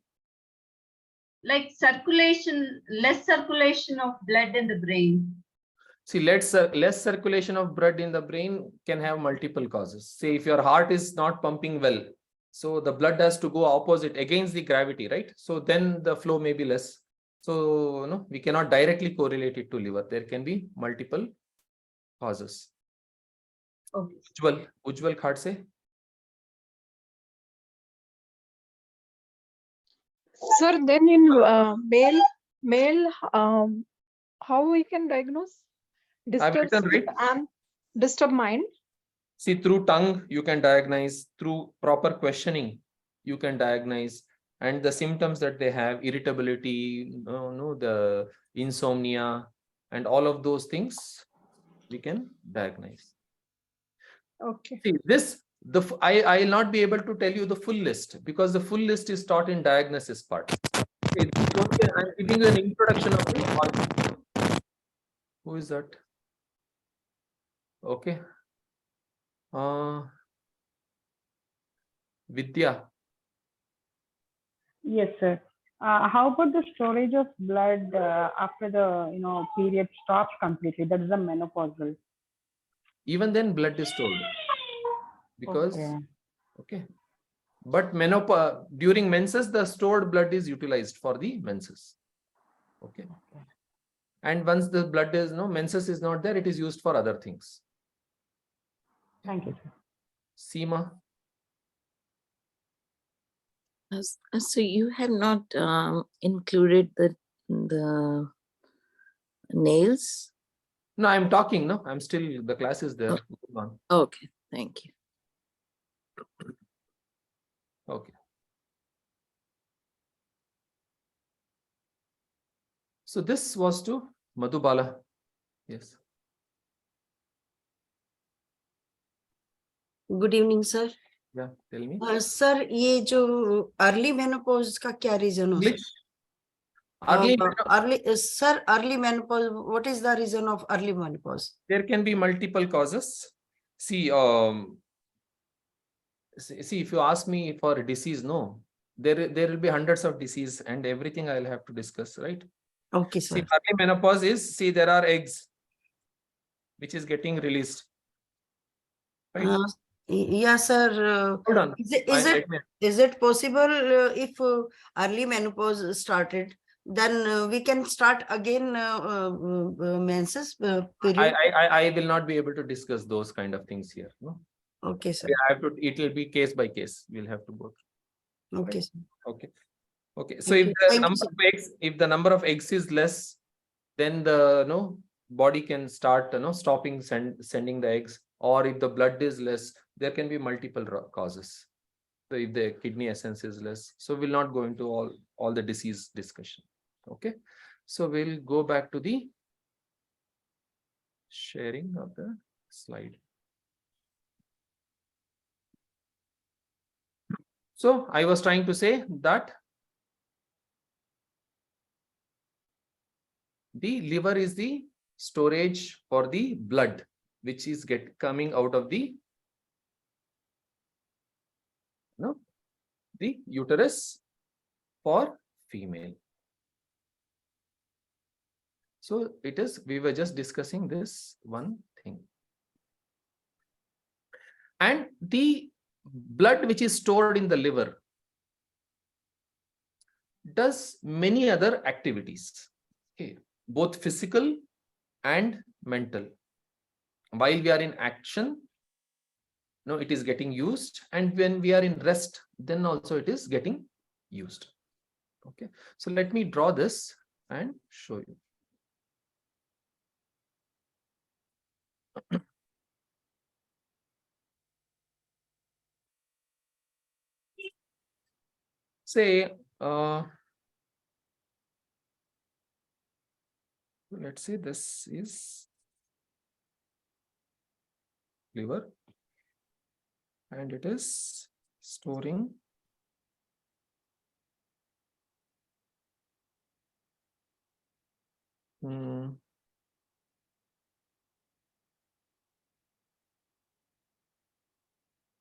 Like circulation, less circulation of blood in the brain. See, less circulation of blood in the brain can have multiple causes. Say if your heart is not pumping well, so the blood has to go opposite against the gravity, right? So then the flow may be less. So no, we cannot directly correlate it to liver. There can be multiple causes. Okay. Ujjwal Khadse. Sir, then in male, how we can diagnose disturbed sleep and disturbed mind? See, through tongue you can diagnose, through proper questioning you can diagnose, and the symptoms that they have, irritability, the insomnia, and all of those things we can diagnose. Okay. See, I will not be able to tell you the full list because the full list is taught in diagnosis part. Okay, I'm giving you an introduction of the organ. Who is that? Okay. Vidya. Yes, sir. How about the storage of blood after the period stops completely? That is the menopausal. Even then, blood is stored because okay. But menopause, during menses, the stored blood is utilized for the menses. Okay. And once the blood is menses is not there, it is used for other things. Thank you, sir. Seema. So you have not included the nails? No, I'm talking. No, I'm still, the class is there. Okay, thank you. Okay. So this was to Madhubala. Yes. Good evening, sir. Yeah, tell me. Sir, ये जो early menopause का क्या reason हो? Early menopause. What is the reason of early menopause? There can be multiple causes. See, if you ask me for a disease, no, there will be hundreds of disease and everything I'll have to discuss, right? Okay, sir. See, early menopause is, see, there are eggs which is getting released. Right? Yes, sir. Hold on. Is it possible if early menopause started, then we can start again menses period? I will not be able to discuss those kind of things here. No. Okay, sir. It will be case by case. We'll have to go through. Okay, right? sir. Okay. Okay. So if the number of eggs is less, then the body can start stopping sending the eggs. Or if the blood is less, there can be multiple causes. So if the kidney essence is less, so we'll not go into all the disease discussion. Okay. So we'll go back to the sharing of the slide. So I was trying to say that the liver is the storage for the blood, which is coming out of the uterus for female. So we were just discussing this one thing. And the blood which is stored in the liver does many other activities, okay, both physical and mental. While we are in action, it is getting used, and when we are in rest, then also it is getting used. Okay, so let me draw this and show you. Say Let's say this is liver and it is storing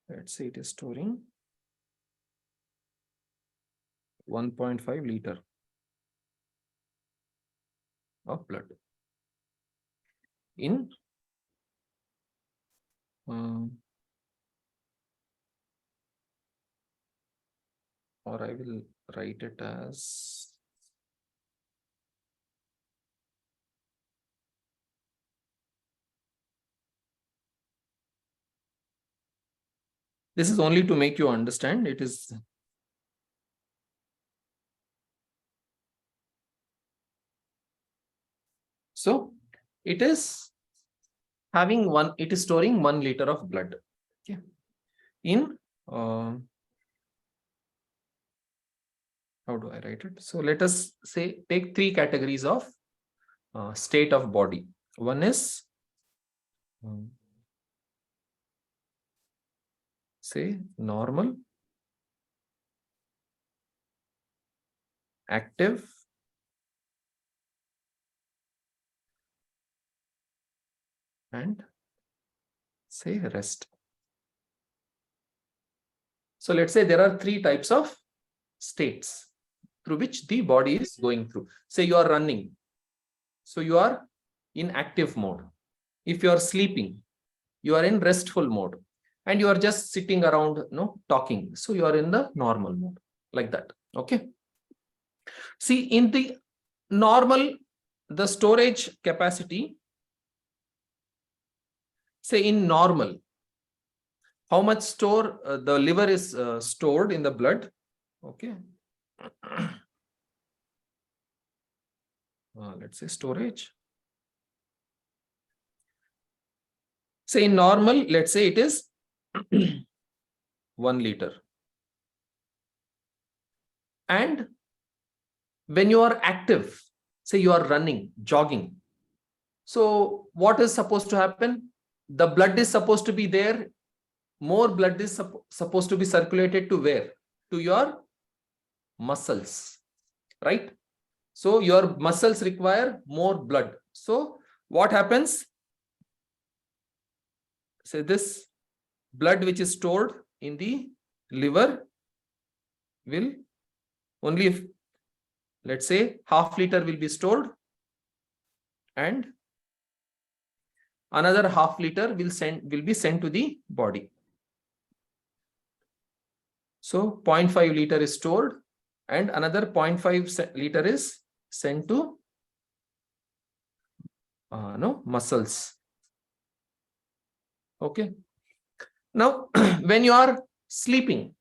let's say it is storing 1.5 liter of blood in or I will write it as this is only to make you understand. It is so it is having it is storing 1 liter of blood. Okay. In how do I write it? So let us say take 3 categories of state of body. One is say normal, active, and say rest. So let's say there are 3 types of states through which the body is going through. Say you are running, so you are in active mode. If you are sleeping, you are in restful mode, and you are just sitting around, talking, so you are in the normal mode, like that. Okay. See, in the normal, the storage capacity, say in normal, how much the liver is stored in the blood. Okay. Let's say storage. Say in normal, let's say it is 1 liter. And when you are active, say you are running, jogging. So what is supposed to happen? The blood is supposed to be there. More blood is supposed to be circulated to where? To your muscles, right? So your muscles require more blood. So what happens? Say this blood which is stored in the liver will only, if let's say half liter will be stored and another half liter will be sent to the body. So 0.5 liter is stored and another 0.5 liter is sent to muscles. Okay. Now, when you are sleeping,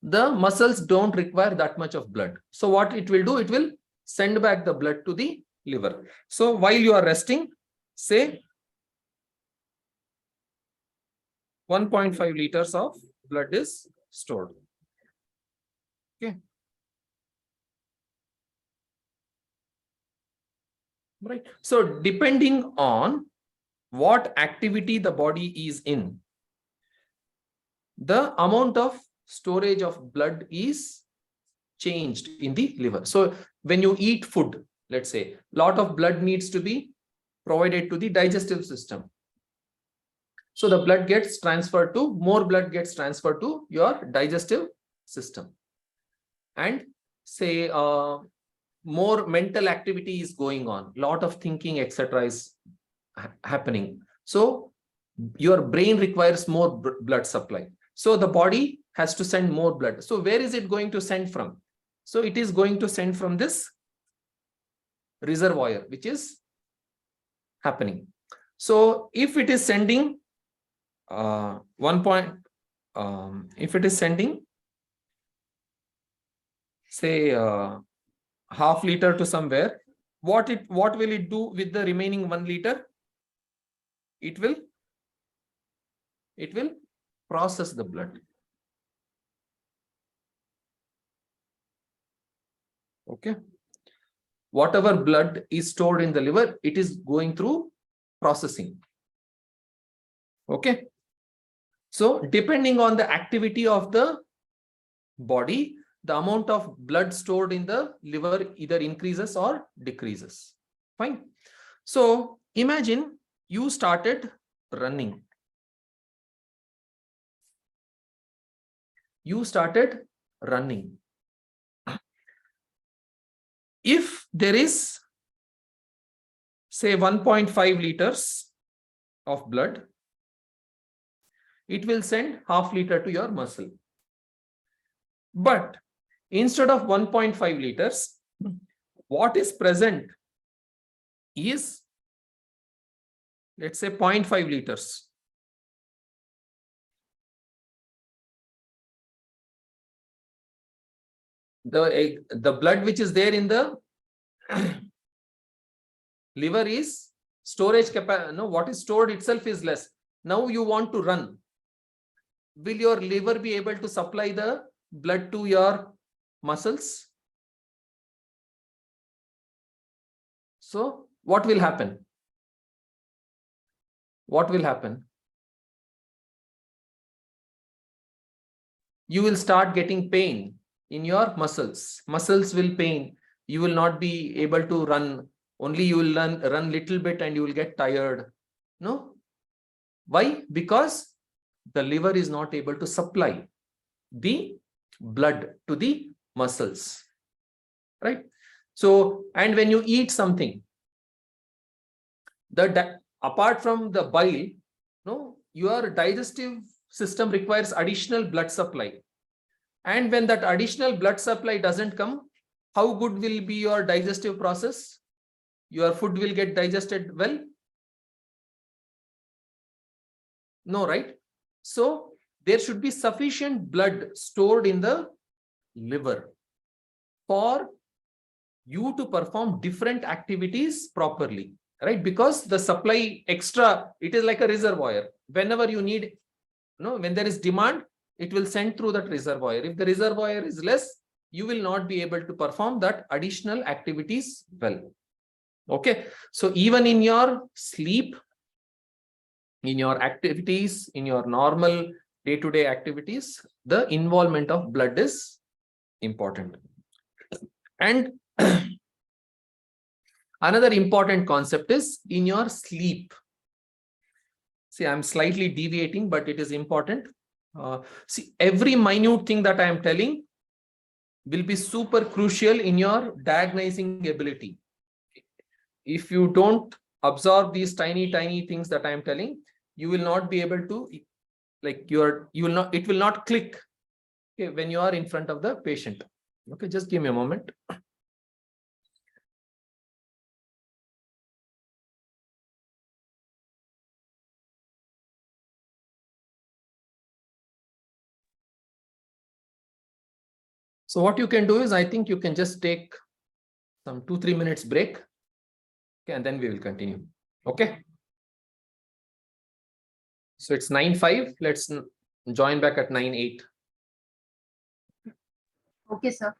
the muscles don't require that much of blood. So what it will do, it will send back the blood to the liver. So while you are resting, say 1.5 liters of blood is stored. Okay. Right. So depending on what activity the body is in, the amount of storage of blood is changed in the liver. So when you eat food, let's say, a lot of blood needs to be provided to the digestive system. So the blood gets transferred to, more blood gets transferred to your digestive system. And say more mental activity is going on, lot of thinking, etc. is happening. So your brain requires more blood supply. So the body has to send more blood. So where is it going to send from? So it is going to send from this reservoir, which is happening. So if it is sending if it is sending, say half liter to somewhere, what will it do with the remaining 1 liter? It will process the blood. Okay. whatever blood is stored in the liver, it is going through processing. Okay. So depending on the activity of the body, the amount of blood stored in the liver either increases or decreases. Fine. So imagine you started running. You started running. If there is, say, 1.5 liters of blood, it will send half liter to your muscle. But instead of 1.5 liters, what is present is, let's say, 0.5 liters. The blood which is there in the liver is storage capacity. No, what is stored itself is less. Now you want to run. Will your liver be able to supply the blood to your muscles? So what will happen? What will happen? You will start getting pain in your muscles. Muscles will pain. You will not be able to run. Only you will run little bit and you will get tired. No? Why? Because the liver is not able to supply the blood to the muscles. Right? So, and when you eat something, apart from the bile, no, your digestive system requires additional blood supply. And when that additional blood supply doesn't come, how good will be your digestive process? Your food will get digested well? No, right? So there should be sufficient blood stored in the liver for you to perform different activities properly, right? Because the supply extra, it is like a reservoir. Whenever you need, when there is demand, it will send through that reservoir. If the reservoir is less, you will not be able to perform that additional activities well. Okay. So even in your sleep, in your activities, in your normal day-to-day activities, the involvement of blood is important. And another important concept is in your sleep. See, I'm slightly deviating, but it is important. See, every minute thing that I am telling will be super crucial in your diagnosing ability. If you don't absorb these tiny things that I am telling, you will not be able to, like, it will not click, okay, when you are in front of the patient. Okay, just give me a moment. So what you can do is, I think you can just take some 2-3 minutes break. Okay, and then we will continue. Okay. So it's 9:05. Let's join back at 9:08. Okay, sir.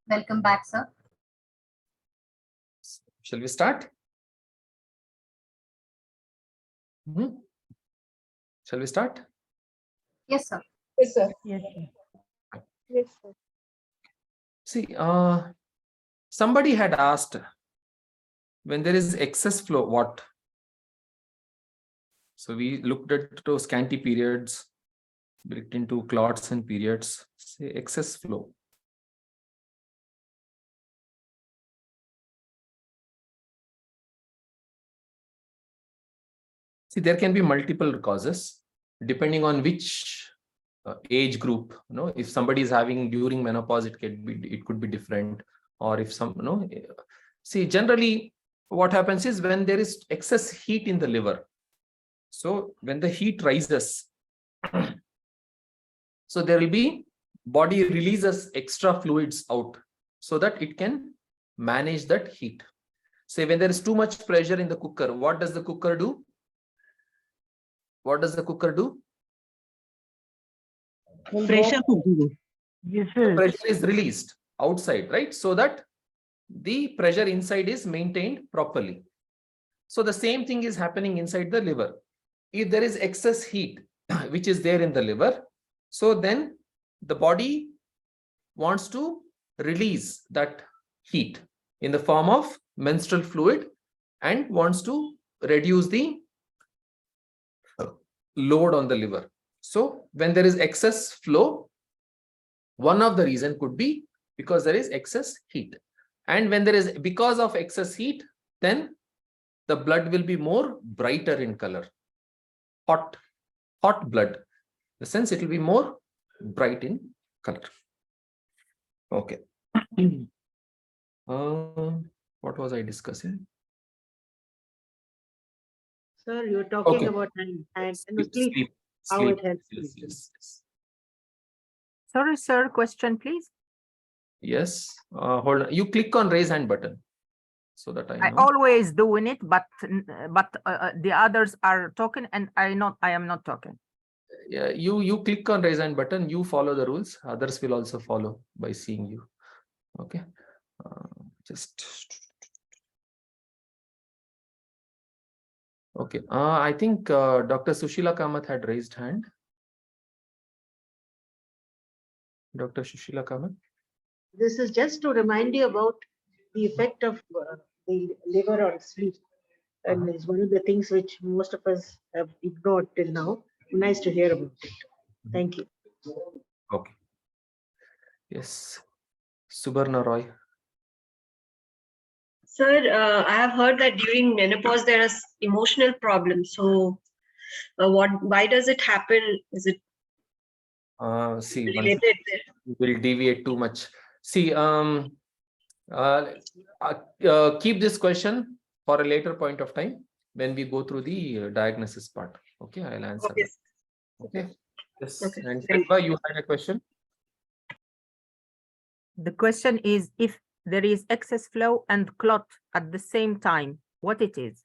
Welcome back, sir. Shall we start? Shall we start? Yes, sir. Yes, sir. Yes, sir. Yes, sir. See, somebody had asked, when there is excess flow, what? So we looked at those scanty periods, looked into clots and periods, say excess flow. See, there can be multiple causes depending on which age group. If somebody is having during menopause, it could be different. Or if see, generally what happens is when there is excess heat in the liver. So when the heat rises, so there will be body releases extra fluids out so that it can manage that heat. Say when there is too much pressure in the cooker, what does the cooker do? What does the cooker do? Pressure cooker. The pressure is released outside, right? So that the pressure inside is maintained properly. So the same thing is happening inside the liver. If there is excess heat, which is there in the liver, so then the body wants to release that heat in the form of menstrual fluid and wants to reduce the load on the liver. So when there is excess flow, one of the reason could be because there is excess heat. And when there is, because of excess heat, then the blood will be more brighter in color. Hot blood. The sense it will be more bright in color. Okay. What was I discussing? Sir, you're talking Okay. about and Sleep. how it helps. Yes. Sorry, sir, question, please. Yes. Hold on. You click on raise hand button so that I know. Always doing it, but the others are talking and I am not talking. Yeah, you click on raise hand button, you follow the rules, others will also follow by seeing you. Okay. Okay. I think Dr. Sushila Kamath had raised hand. Dr. Sushila Kamath. This is just to remind you about the effect of the liver on sleep. And it's one of the things which most of us have ignored till now. Nice to hear about it. Thank you. Okay. Yes. Subarna Roy. Sir, I have heard that during menopause there are emotional problems. So, why does it happen? Is it See, related? will deviate too much. See, keep this question for a later point of time when we go through the diagnosis part. Okay, I'll answer Okay. that. Okay. Yes. Okay. And Shilpa, you had a question? The question is if there is excess flow and clot at the same time, what it is?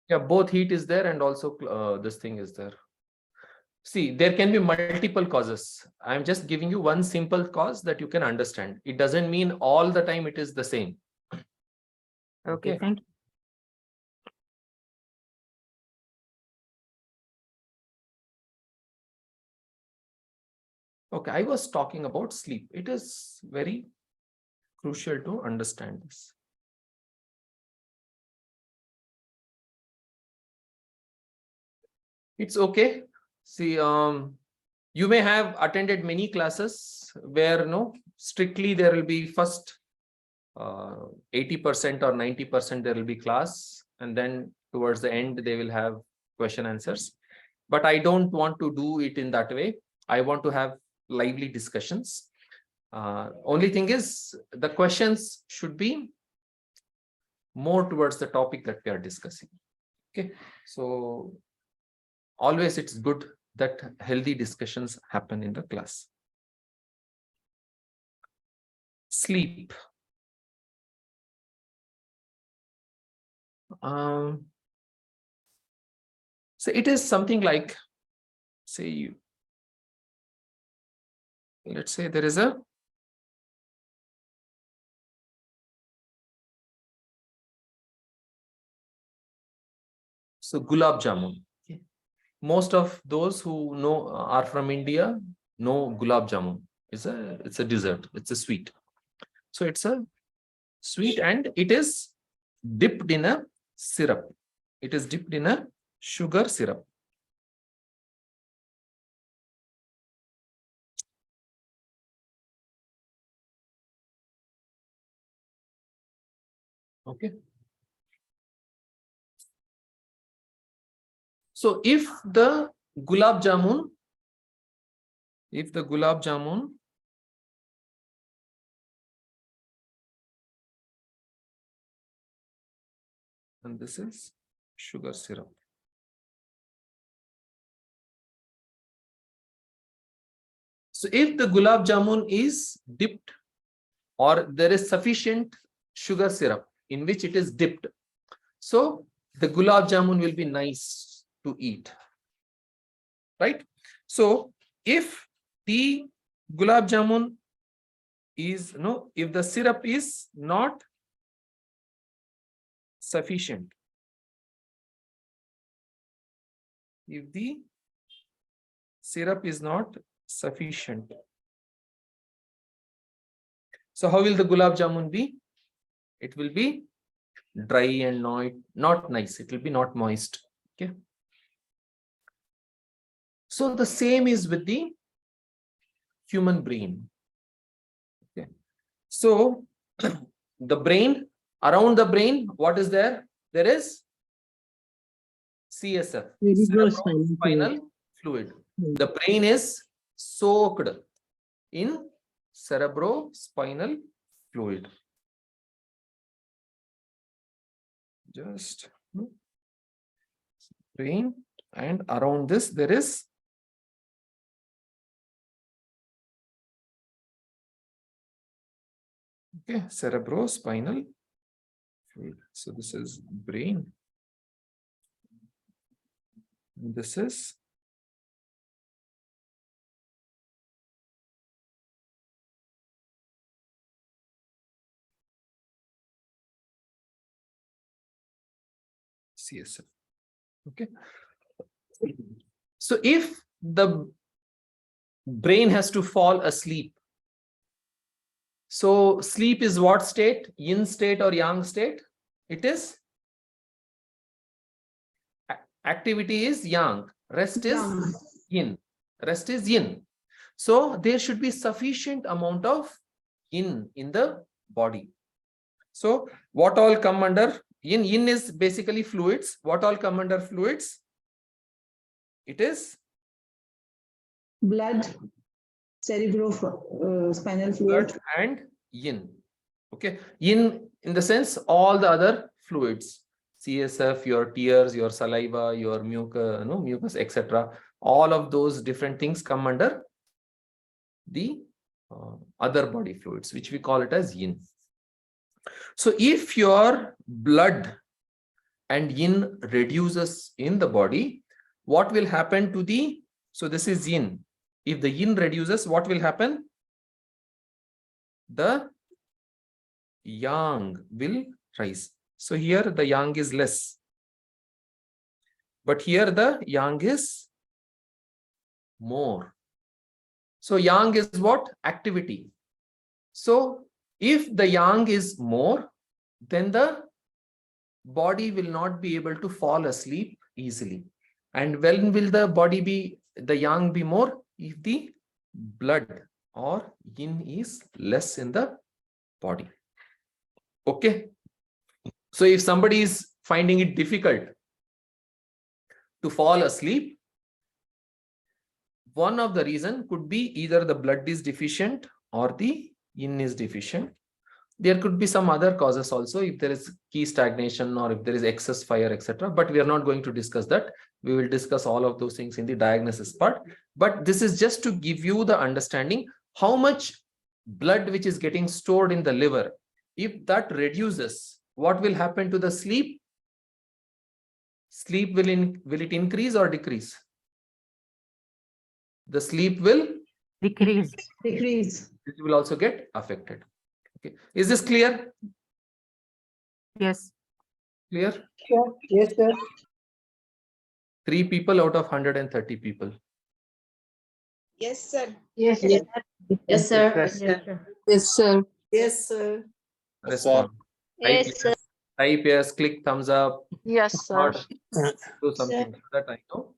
Yeah, both heat is there and also this thing is there. See, there can be multiple causes. I'm just giving you one simple cause that you can understand. It doesn't mean all the time it is the same. Okay, thank you. Okay, I was talking about sleep. It is very crucial to understand this. It's okay. See, you may have attended many classes where strictly there will be first 80% or 90% there will be class, and then towards the end they will have question answers. But I don't want to do it in that way. I want to have lively discussions. Only thing is the questions should be more towards the topic that we are discussing. Okay, so always it's good that healthy discussions happen in the class. Sleep. So it is something like, say, let's say there is a So gulab jamun. Okay. Most of those who know are from India know gulab jamun. It's a dessert. It's a sweet. So it's a sweet and it is dipped in a syrup. It is dipped in a sugar syrup. Okay. So if the gulab jamun, and this is sugar syrup. So if the gulab jamun is dipped or there is sufficient sugar syrup in which it is dipped, so the gulab jamun will be nice to eat, right? So if the gulab jamun is if the syrup is not sufficient, if the syrup is not sufficient, so how will the gulab jamun be? It will be dry and not nice. It will be not moist. Okay. So the same is with the human brain. Okay. So the brain, around the brain, what is there? There is CSF, cerebrospinal fluid. The brain is soaked in cerebrospinal fluid. Just brain, and around this there is cerebrospinal fluid. So this is brain. This is CSF. Okay. So if the brain has to fall asleep, so sleep is what state? Yin state or yang state? It is activity is yang, rest is yin. Rest is yin. So there should be sufficient amount of yin in the body. So what all come under yin? Yin is basically fluids. What all come under fluids? It is blood, cerebrospinal fluid, blood and yin. Okay, yin in the sense all the other fluids, CSF, your tears, your saliva, your mucus, etc. All of those different things come under the other body fluids, which we call it as yin. So if your blood and yin reduces in the body, what will happen to the, so this is yin. If the yin reduces, what will happen? The yang will rise. So here the yang is less, but here the yang is more. So yang is what? Activity. So if the yang is more, then the body will not be able to fall asleep easily. And when will the body be, the yang be more? If the blood or yin is less in the body. Okay. So if somebody is finding it difficult to fall asleep, one of the reason could be either the blood is deficient or the yin is deficient. There could be some other causes also, if there is key stagnation or if there is excess fire, etc. But we are not going to discuss that. We will discuss all of those things in the diagnosis part. But this is just to give you the understanding how much blood which is getting stored in the liver. If that reduces, what will happen to the sleep? Sleep will it increase or decrease? The sleep will decrease. Decrease. It will also get affected. Okay. Is this clear? Yes. Clear? Sure. Yes, sir. 3 people out of 130 people. Yes, sir. Yes, Yes, sir. Yes, sir. Yes, sir. Yes, sir. Yes, sir. Respond. Type Yes, sir. yes. Type yes. Click thumbs up. Yes, sir. Or do something so that I know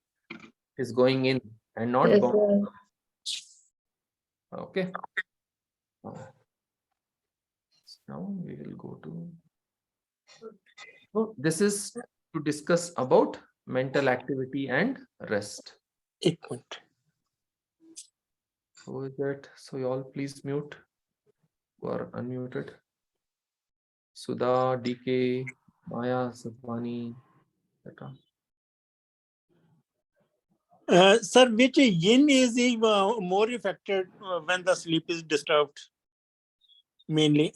is going in and not Yes, gone. sir. Okay. Now we will go to. So this is to discuss about mental activity and rest. Who is that? So you all please mute who are unmuted. Sudha, DK, Maya, Savani, etc. Sir, which yin is more affected when the sleep is disturbed? Mainly.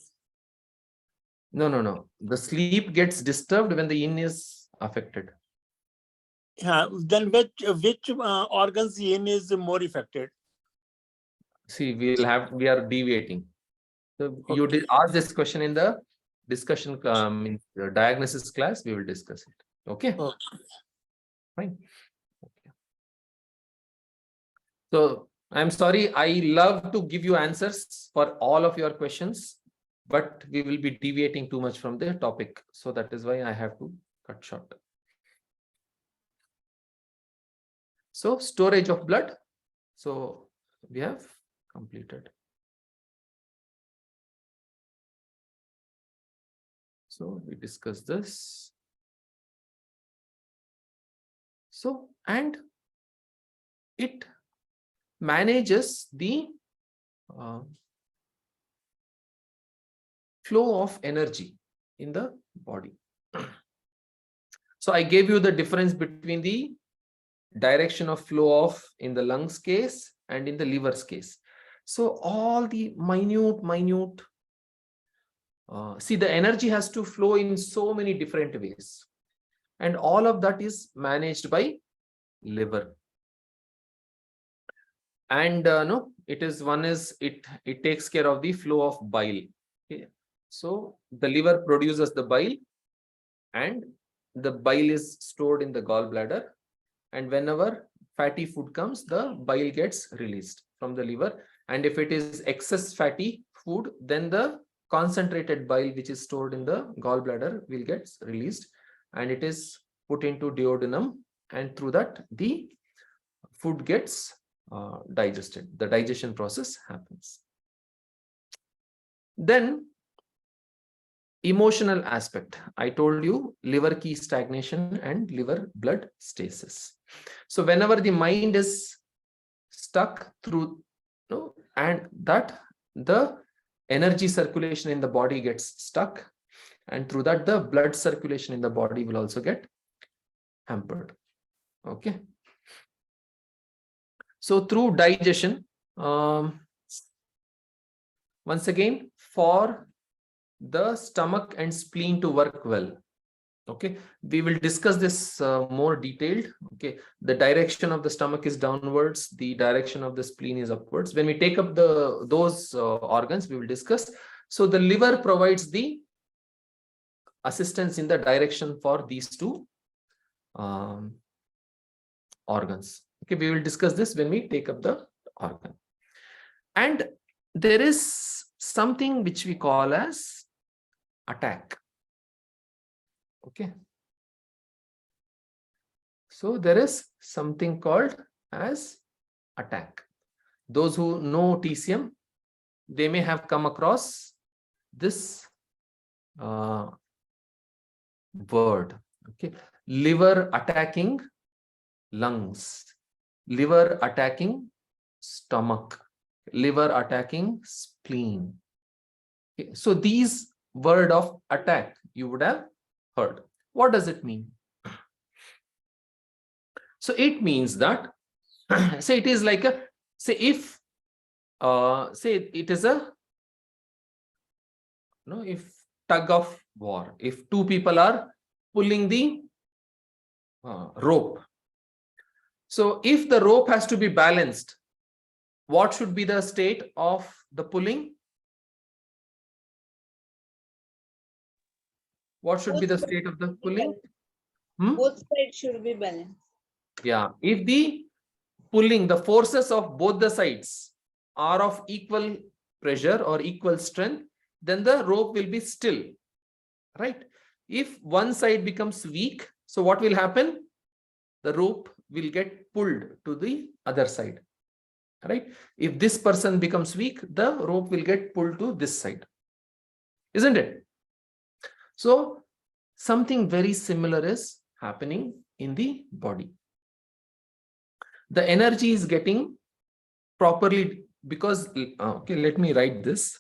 No. The sleep gets disturbed when the yin is affected. Then which organs yin is more affected? See, we are deviating. So you did ask this question in the discussion in the diagnosis class. We will discuss it. Okay. Fine. Okay. So I'm sorry. I love to give you answers for all of your questions, but we will be deviating too much from the topic. So that is why I have to cut short. So storage of blood. So we have completed. So we discussed this. So, and it manages the flow of energy in the body. So I gave you the difference between the direction of flow of in the lungs case and in the liver's case. So all the minute, see, the energy has to flow in so many different ways. And all of that is managed by liver. And no, it is it takes care of the flow of bile. Okay. So the liver produces the bile, and the bile is stored in the gallbladder. And whenever fatty food comes, the bile gets released from the liver. And if it is excess fatty food, then the concentrated bile, which is stored in the gallbladder, will get released, and it is put into duodenum, and through that the food gets digested. The digestion process happens. Then emotional aspect. I told you liver key stagnation and liver blood stasis. So whenever the mind is stuck through, and that the energy circulation in the body gets stuck, and through that the blood circulation in the body will also get hampered. Okay. So through digestion, once again, for the stomach and spleen to work well, okay, we will discuss this more detailed. Okay, the direction of the stomach is downwards, the direction of the spleen is upwards. When we take up those organs, we will discuss. So the liver provides the assistance in the direction for these two organs. Okay, we will discuss this when we take up the organ. And there is something which we call as attack. Okay. So there is something called as attack. Those who know TCM, they may have come across this word. Okay. Liver attacking lungs, liver attacking stomach, liver attacking spleen. Okay. So these word of attack you would have heard. What does it mean? So it means that, say it is like a, say if, say it is a, if tug of war, if two people are pulling the rope. So if the rope has to be balanced, what should be the state of the pulling? What should be the state of the pulling? Both sides should be balanced. Yeah, if the forces of both the sides are of equal pressure or equal strength, then the rope will be still, right? If one side becomes weak, so what will happen? The rope will get pulled to the other side, right? If this person becomes weak, the rope will get pulled to this side, isn't it? So something very similar is happening in the body. The energy is getting properly, because okay, let me write this.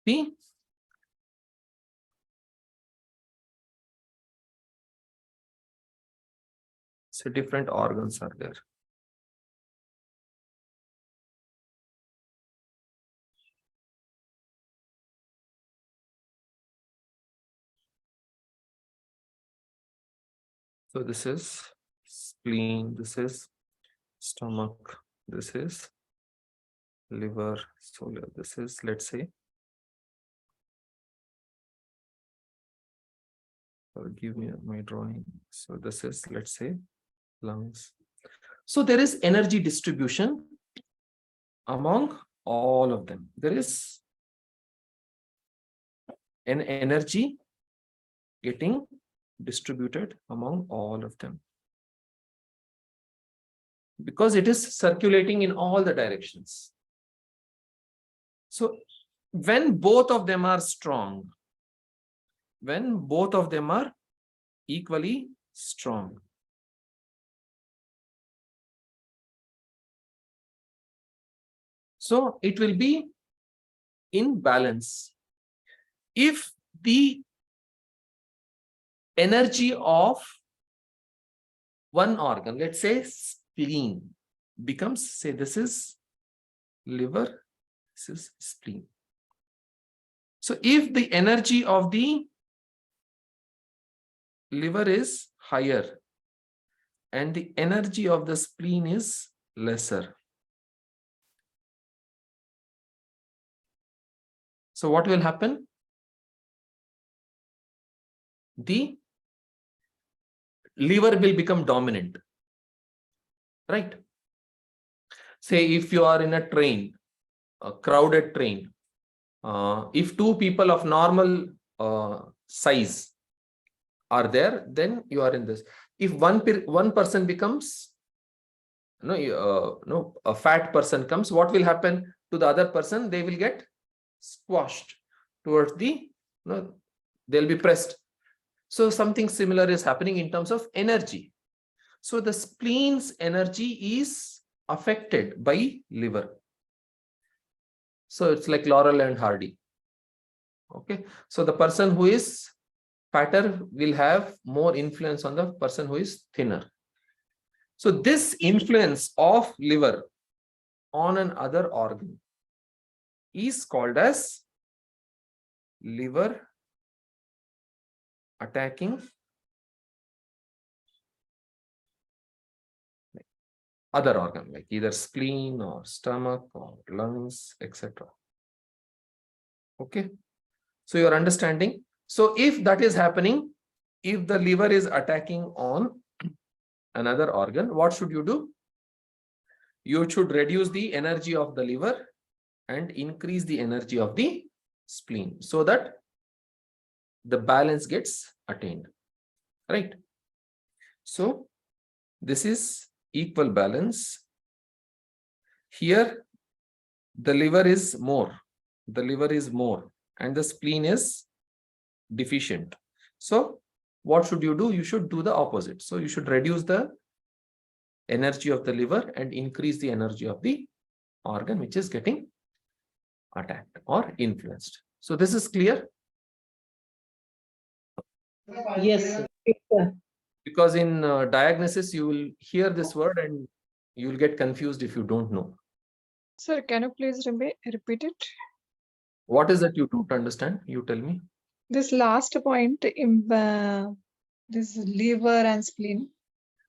See, so different organs are there. So this is spleen, this is stomach, this is liver, so this is, let's say, give me my drawing. So this is, let's say, lungs. So there is energy distribution among all of them. There is an energy getting distributed among all of them, because it is circulating in all the directions. So when both of them are strong, when both of them are equally strong, so it will be in balance. If the energy of one organ, let's say spleen, becomes, say this is liver, this is spleen. So if the energy of the liver is higher and the energy of the spleen is lesser, so what will happen? The liver will become dominant, right? Say if you are in a train, a crowded train, if two people of normal size are there, then you are in this. If one person becomes, a fat person comes, what will happen to the other person? They will get squashed towards the, they'll be pressed. So something similar is happening in terms of energy. So the spleen's energy is affected by liver. So it's like Laurel and Hardy. Okay. So the person who is fatter will have more influence on the person who is thinner. So this influence of liver on another organ is called as liver attacking other organ, like either spleen or stomach or lungs, etc. Okay. So you're understanding. So if that is happening, if the liver is attacking on another organ, what should you do? You should reduce the energy of the liver and increase the energy of the spleen, so that the balance gets attained, right? So this is equal balance. Here the liver is more, and the spleen is deficient. So what should you do? You should do the opposite. So you should reduce the energy of the liver and increase the energy of the organ which is getting attacked or influenced. So this is clear? Yes. Because in diagnosis you will hear this word and you will get confused if you don't know. Sir, can you please repeat it? What is that you don't understand? You tell me. This last point in this liver and spleen.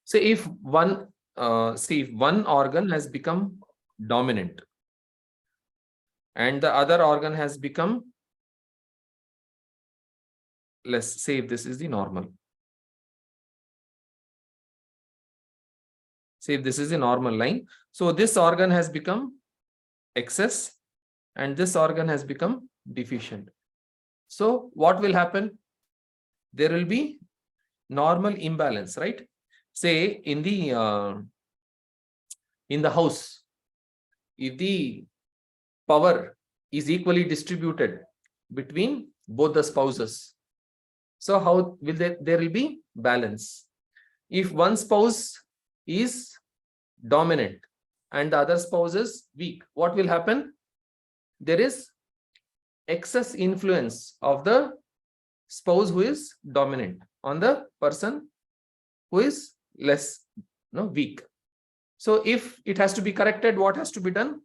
So if one organ has become dominant and the other organ has become less, say if this is the normal. Say if this is the normal line. So this organ has become excess and this organ has become deficient. So what will happen? There will be normal imbalance, right? Say in the house, if the power is equally distributed between both the spouses, so how will there will be balance? If one spouse is dominant and the other spouse is weak, what will happen? There is excess influence of the spouse who is dominant on the person who is less weak. So if it has to be corrected, what has to be done?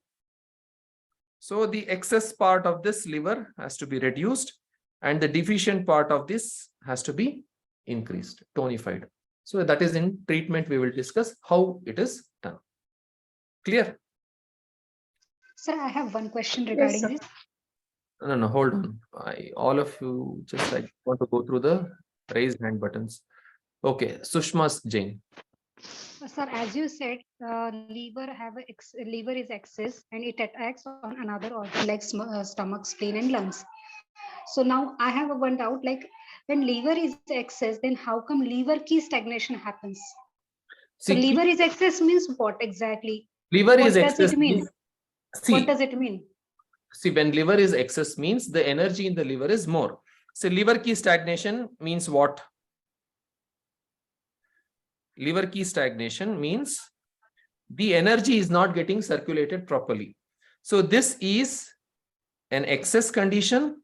So the excess part of this liver has to be reduced and the deficient part of this has to be increased, tonified. So that is in treatment, we will discuss how it is done. Clear? Sir, I have one question regarding this. No, hold on. All of you just want to go through the raised hand buttons. Okay, Sushma Jain. Sir, as you said, liver is excess and it attacks on another organ like stomach, spleen, and lungs. So now I have one doubt, like when liver is excess, then how come liver key stagnation happens? So liver is excess means what exactly? Liver what is does excess. It mean? What does it mean? See, when liver is excess means the energy in the liver is more. So liver key stagnation means what? Liver key stagnation means the energy is not getting circulated properly. So this is an excess condition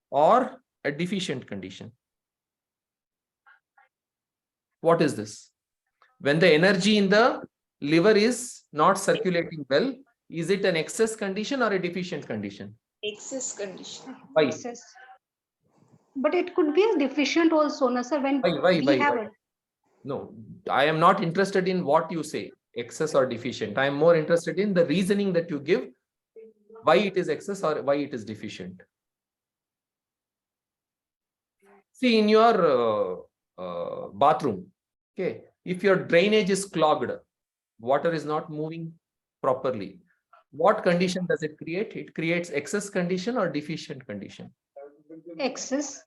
or a deficient condition. What is this? When the energy in the liver is not circulating well, is it an excess condition or a deficient condition? Excess condition. Why? Excess. But it could be a deficient also, no, sir. When why? No, I am not interested in what you say, excess or deficient. I am more interested in the reasoning that you give, why it is excess or why it is deficient. See, in your bathroom, okay, if your drainage is clogged, water is not moving properly, what condition does it create? It creates excess condition or deficient condition? Excess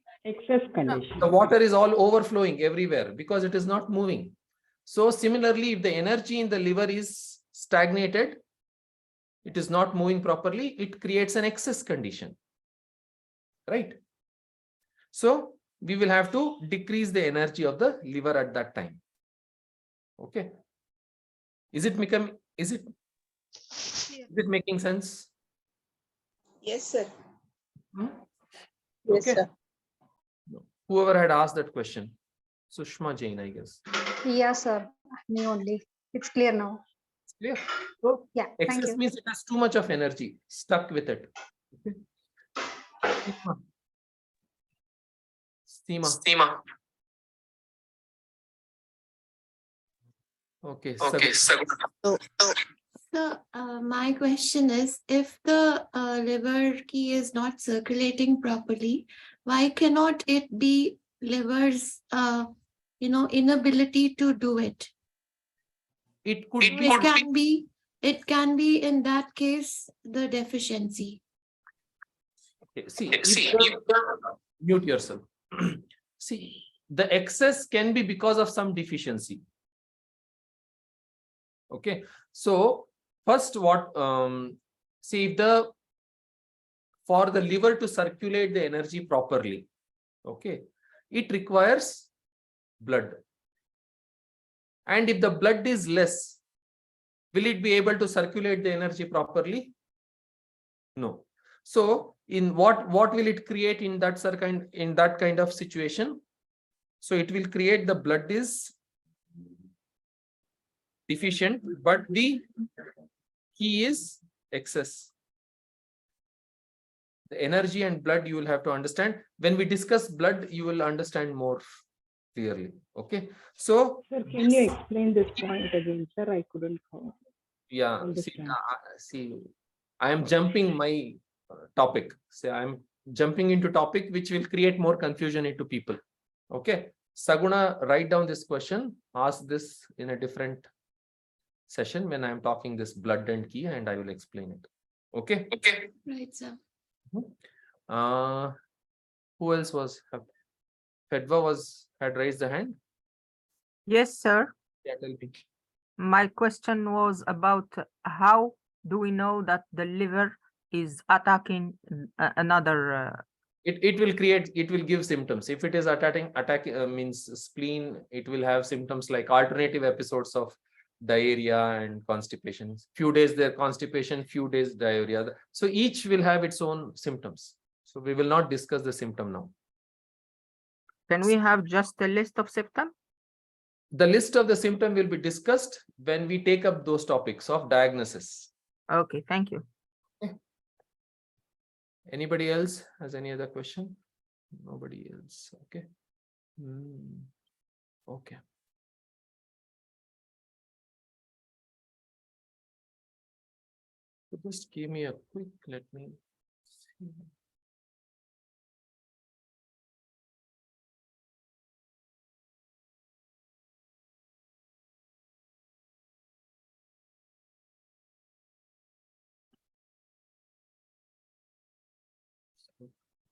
condition. The water is all overflowing everywhere because it is not moving. So similarly, if the energy in the liver is stagnated, it is not moving properly, it creates an excess condition, right? So we will have to decrease the energy of the liver at that time. Okay. Is it making sense? Yes, sir. Yes, okay. Sir. Whoever had asked that question, Sushma Jain, I guess. Yes, sir. Me only. It's clear now. It's clear. So yeah, excess means it has too much of energy stuck with it. Okay. Steema. Okay. So my question is, if the liver key is not circulating properly, why cannot it be liver's inability to do it? It can be in that case the deficiency. Okay. See, mute yourself. See, the excess can be because of some deficiency. Okay, so first what see, for the liver to circulate the energy properly, okay, it requires blood. And if the blood is less, will it be able to circulate the energy properly? No. So in what will it create in that kind of situation? So it will create the blood is deficient, but the key is excess. The energy and blood you will have to understand. When we discuss blood, you will understand more. clearly. Okay. So Sir, can you explain this point again, sir? I couldn't yeah, understand. see, I am jumping my topic. So I am jumping into topic which will create more confusion into people. Okay. Saguna, write down this question. Ask this in a different session when I am talking this blood and key, and I will explain it. Okay. Okay. Right, sir. Who else was? Fedva had raised the hand. Yes, sir. Yeah, tell me. My question was about how do we know that the liver is attacking another? It will give symptoms. If it is attacking means spleen, it will have symptoms like alternative episodes of diarrhea and constipation. Few days there constipation, few days diarrhea. So each will have its own symptoms. So we will not discuss the symptom now. Can we have just a list of symptoms? The list of the symptom will be discussed when we take up those topics of diagnosis. Okay, thank you. Anybody else has any other question? Nobody else. Okay. Okay. So just give me a quick, let me see.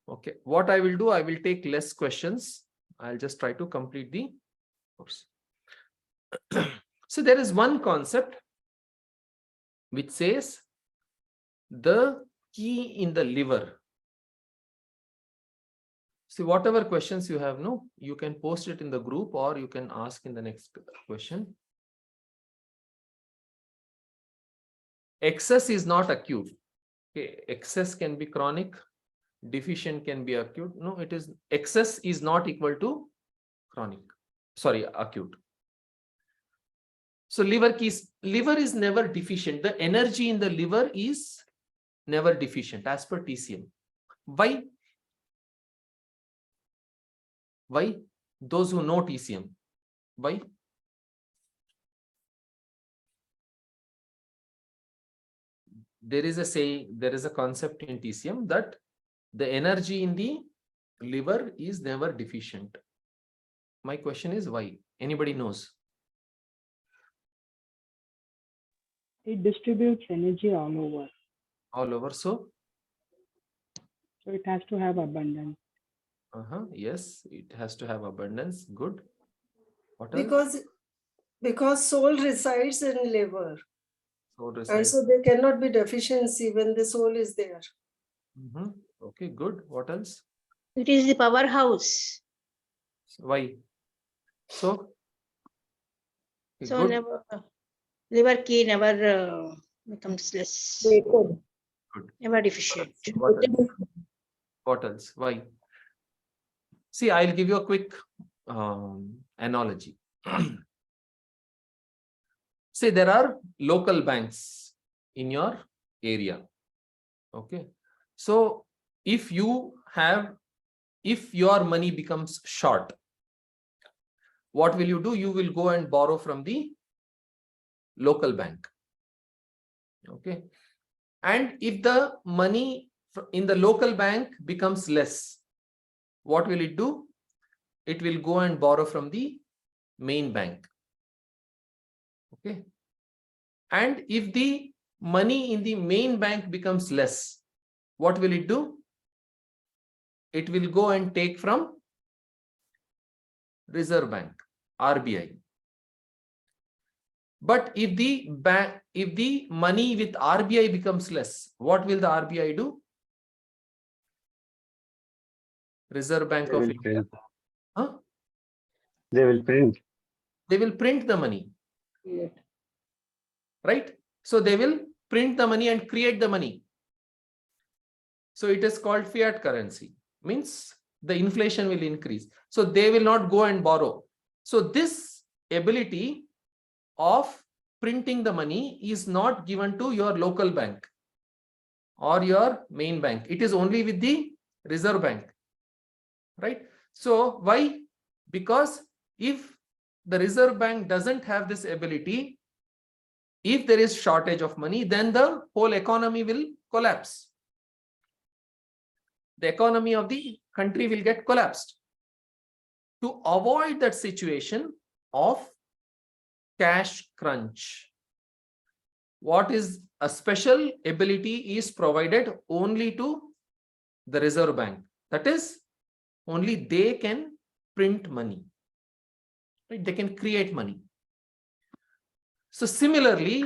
Okay, what I will do, I will take less questions. I'll just try to complete the course. So there is one concept which says the key in the liver. See, whatever questions you have, no, you can post it in the group or you can ask in the next question. Excess is not acute. Okay, excess can be chronic, deficient can be acute. No, it is excess is not equal to chronic. Sorry, acute. So liver is never deficient. The energy in the liver is never deficient as per TCM. Why? Why? Those who know TCM. Why? There is a concept in TCM that the energy in the liver is never deficient. My question is why? Anybody knows? It distributes energy all over. All over, so it has to have abundance. Yes, it has to have abundance. Good. What else? Because soul resides in liver. Soul And resides. so there cannot be deficiency when the soul is there. Okay, good. What else? It is the powerhouse. Why? So So good. never, liver key never becomes less. Good. Never deficient. What else? What else? Why? See, I'll give you a quick analogy. Say there are local banks in your area. Okay. So if your money becomes short, what will you do? You will go and borrow from the local bank. Okay. And if the money in the local bank becomes less, what will it do? It will go and borrow from the main bank. Okay. And if the money in the main bank becomes less, what will it do? It will go and take from Reserve Bank, RBI. But if the money with RBI becomes less, what will the RBI do? Reserve Bank of India. They will print. They will print the money. Right? So they will print the money and create the money. So it is called fiat currency. Means the inflation will increase. So they will not go and borrow. So this ability of printing the money is not given to your local bank or your main bank. It is only with the Reserve Bank. Right? So why? Because if the Reserve Bank doesn't have this ability, if there is shortage of money, then the whole economy will collapse. The economy of the country will get collapsed. To avoid that situation of cash crunch, what is a special ability is provided only to the Reserve Bank. That is, only they can print money. Right? They can create money. So similarly,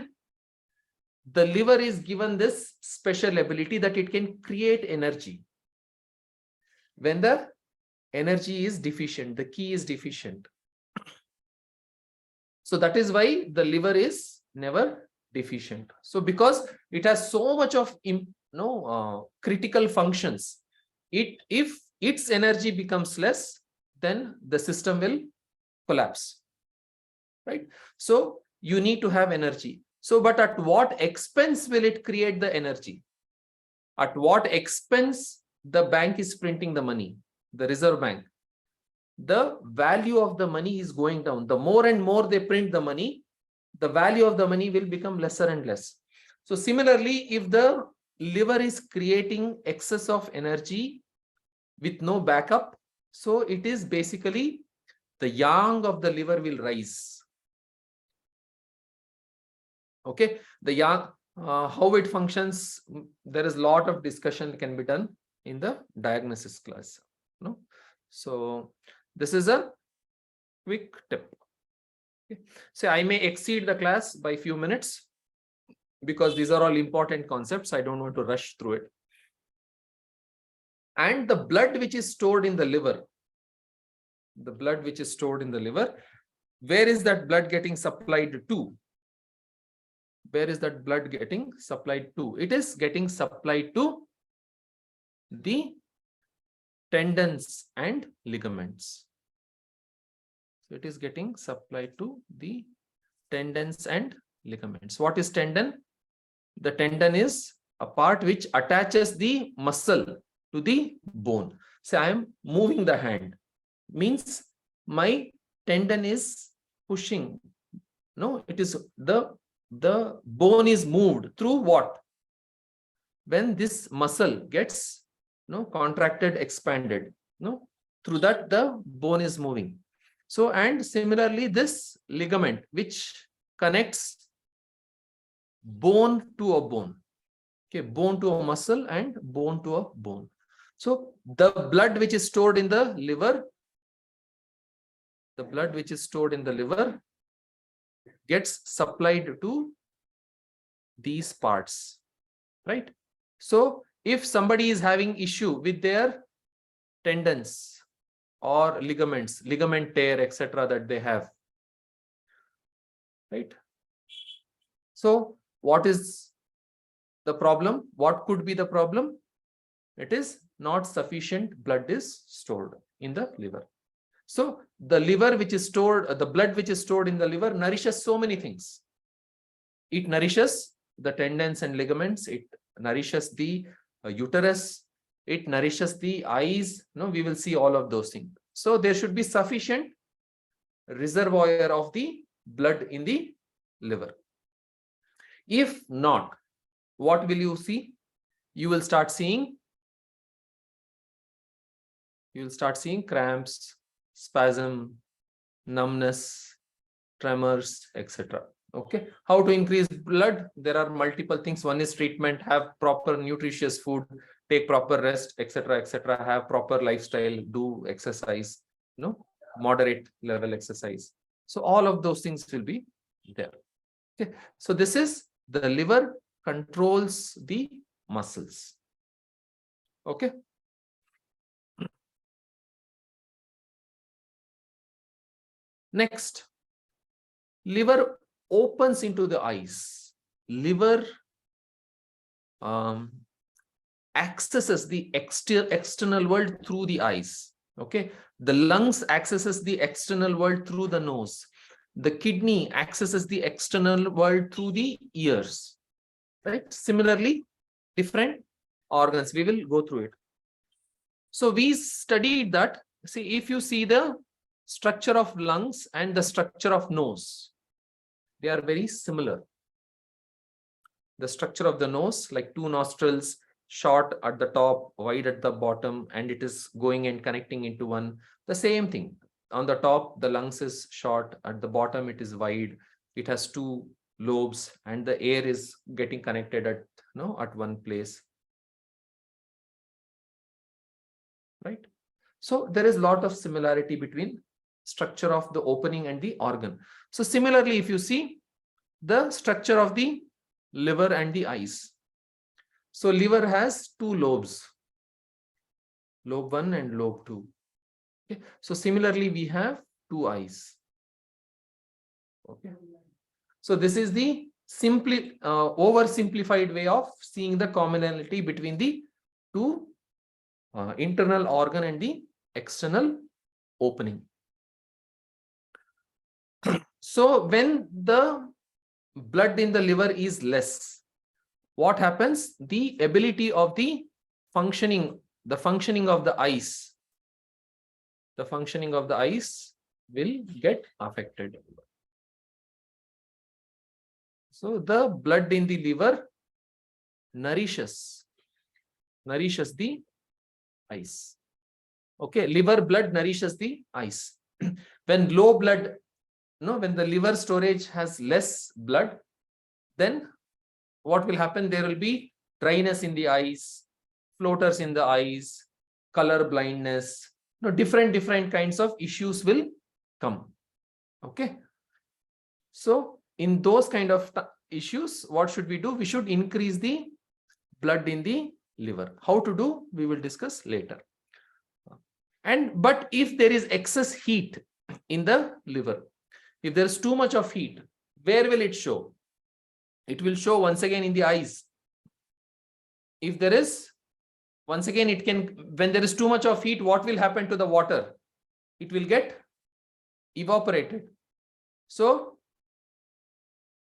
the liver is given this special ability that it can create energy. When the energy is deficient, the key is deficient. So that is why the liver is never deficient. So because it has so much of critical functions, if its energy becomes less, then the system will collapse. Right? So you need to have energy. So, but at what expense will it create the energy? At what expense the bank is printing the money, the Reserve Bank? The value of the money is going down. The more and more they print the money, the value of the money will become lesser and less. So similarly, if the liver is creating excess of energy with no backup, so it is basically the yang of the liver will rise. Okay, the yang, how it functions, there is a lot of discussion can be done in the diagnosis class. No? So this is a quick tip. Okay. So I may exceed the class by a few minutes because these are all important concepts. I don't want to rush through it. And the blood which is stored in the liver, where is that blood getting supplied to? Where is that blood getting supplied to? It is getting supplied to the tendons and ligaments. So it is getting supplied to the tendons and ligaments. What is tendon? The tendon is a part which attaches the muscle to the bone. So I am moving the hand, means my tendon is pushing. No, it is the bone is moved through what? When this muscle gets contracted, expanded, through that the bone is moving. So, and similarly this ligament which connects bone to a bone, okay, bone to a muscle and bone to a bone. So the blood which is stored in the liver, gets supplied to these parts, right? So if somebody is having issue with their tendons or ligaments, ligament tear, etc., that they have, right? So what is the problem? What could be the problem? It is not sufficient blood is stored in the liver. So the liver which is stored, the blood which is stored in the liver nourishes so many things. It nourishes the tendons and ligaments. It nourishes the uterus. It nourishes the eyes. We will see all of those things. So there should be sufficient reservoir of the blood in the liver. If not, what will you see? You will start seeing cramps, spasm, numbness, tremors, etc. Okay, how to increase blood? There are multiple things. One is treatment, have proper nutritious food, take proper rest, etc., etc. Have proper lifestyle, do exercise, moderate level exercise. So all of those things will be there. Okay, so this is the liver controls the muscles. Okay. Next, liver opens into the eyes. Liver accesses the external world through the eyes. Okay, the lungs accesses the external world through the nose. The kidney accesses the external world through the ears. Right? Similarly, different organs. We will go through it. So we studied that. See, if you see the structure of lungs and the structure of nose, they are very similar. The structure of the nose, like two nostrils, short at the top, wide at the bottom, and it is going and connecting into one. The same thing. On the top, the lungs is short. At the bottom, it is wide. It has two lobes, and the air is getting connected at one place. Right? So there is a lot of similarity between structure of the opening and the organ. So similarly, if you see the structure of the liver and the eyes. So liver has two lobes, lobe 1 and lobe 2. Okay. So similarly, we have two eyes. Okay. So this is the oversimplified way of seeing the commonality between the two internal organ and the external opening. So when the blood in the liver is less, what happens? The ability of the functioning of the eyes, will get affected. So the blood in the liver nourishes the eyes. Okay, liver blood nourishes the eyes. When low blood, when the liver storage has less blood, then what will happen? There will be dryness in the eyes, floaters in the eyes, color blindness, different kinds of issues will come. Okay. So in those kind of issues, what should we do? We should increase the blood in the liver. How to do? We will discuss later. But if there is excess heat in the liver, if there is too much of heat, where will it show? It will show once again in the eyes. If there is, once again, when there is too much of heat, what will happen to the water? It will get evaporated. So,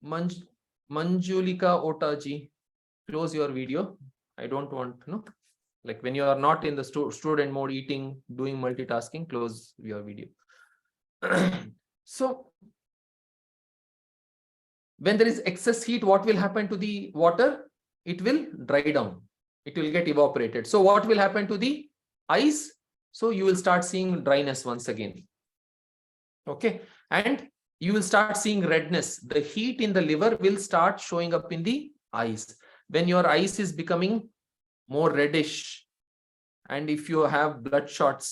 Manjulika Otaji, close your video. I don't want, like when you are not in the student mode, eating, doing multitasking, close your video. So, when there is excess heat, what will happen to the water? It will dry down. It will get evaporated. So what will happen to the eyes? So you will start seeing dryness once again. Okay. And you will start seeing redness. The heat in the liver will start showing up in the eyes. When your eyes is becoming more reddish, and if you have bloodshot,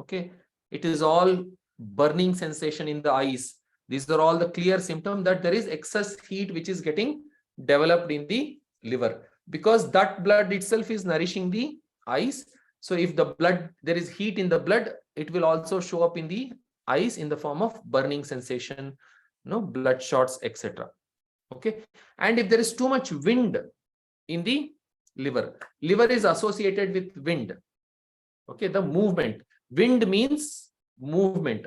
okay, it is all burning sensation in the eyes. These are all the clear symptoms that there is excess heat which is getting developed in the liver, because that blood itself is nourishing the eyes. So if there is heat in the blood, it will also show up in the eyes in the form of burning sensation, blood-shots, etc. Okay. And if there is too much wind in the liver is associated with wind. Okay. The movement. Wind means movement.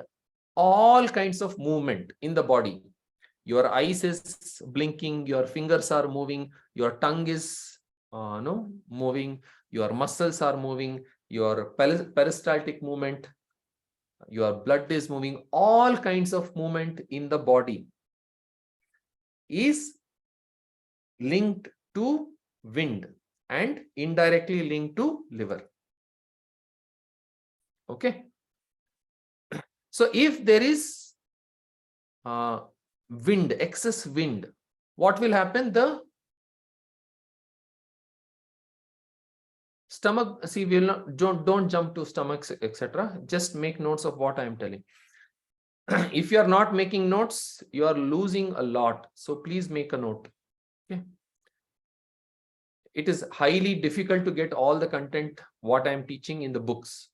All kinds of movement in the body. Your eyes is blinking, your fingers are moving, your tongue is moving, your muscles are moving, your peristaltic movement, your blood is moving. All kinds of movement in the body is linked to wind and indirectly linked to liver. Okay. So if there is wind, excess wind, what will happen? The stomach, see, we will not, don't jump to stomachs, etc. Just make notes of what I am telling. If you are not making notes, you are losing a lot. So please make a note. Okay. It is highly difficult to get all the content what I am teaching in the books.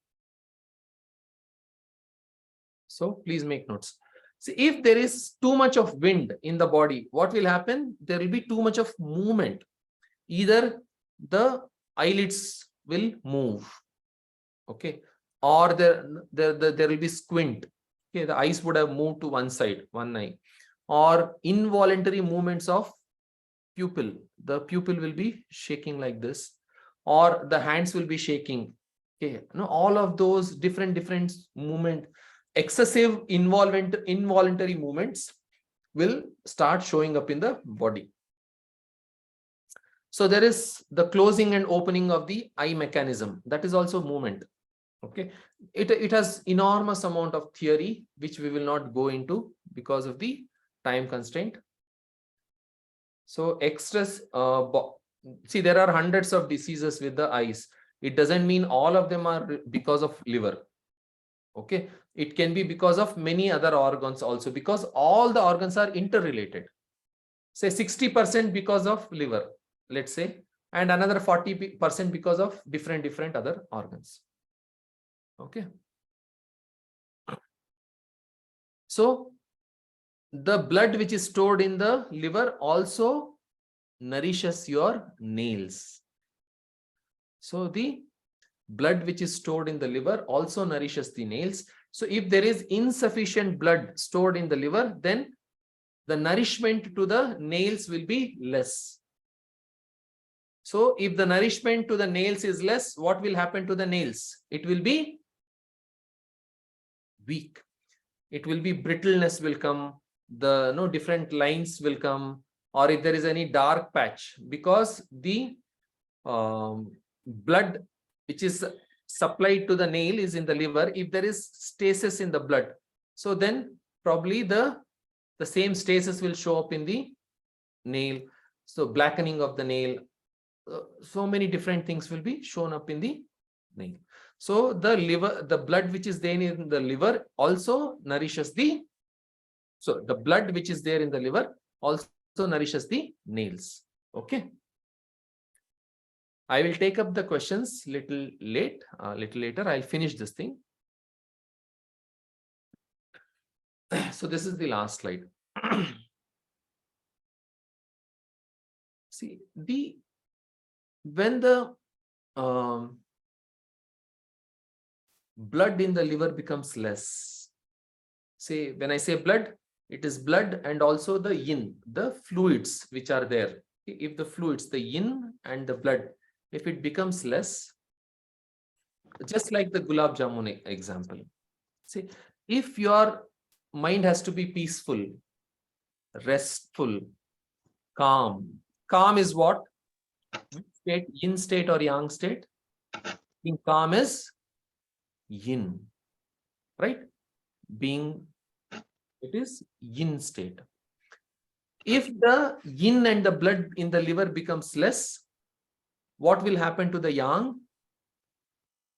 So please make notes. See, if there is too much of wind in the body, what will happen? There will be too much of movement. Either the eyelids will move, okay, or there will be squint. Okay, the eyes would have moved to one side, one eye, or involuntary movements of pupil. The pupil will be shaking like this, or the hands will be shaking. Okay, all of those different movement. excessive involuntary movements will start showing up in the body. So there is the closing and opening of the eye mechanism. That is also movement. Okay. It has enormous amount of theory, which we will not go into because of the time constraint. So excess, see, there are hundreds of diseases with the eyes. It doesn't mean all of them are because of liver. Okay. It can be because of many other organs also, because all the organs are interrelated. Say 60% because of liver, let's say, and another 40% because of different other organs. Okay. So the blood which is stored in the liver also nourishes your nails. So the blood which is stored in the liver also nourishes the nails. So if there is insufficient blood stored in the liver, then the nourishment to the nails will be less. So if the nourishment to the nails is less, what will happen to the nails? It will be weak. It will be brittleness will come, the different lines will come, or if there is any dark patch, because the blood which is supplied to the nail is in the liver. If there is stasis in the blood, so then probably the same stasis will show up in the nail. So blackening of the nail, so many different things will be shown up in the nail. So the liver, the blood which is there in the liver also nourishes the, so the blood which is there in the liver also nourishes the nails. Okay. I will take up the questions little later. I'll finish this thing. So this is the last slide. See, when the blood in the liver becomes less, say when I say blood, it is blood and also the yin, the fluids which are there. If the fluids, the yin and the blood, if it becomes less, just like the gulab jamun example. See, if your mind has to be peaceful, restful, calm. Calm is what? State, yin state or yang state? Being calm is yin, right? Being, it is yin state. If the yin and the blood in the liver becomes less, what will happen to the yang?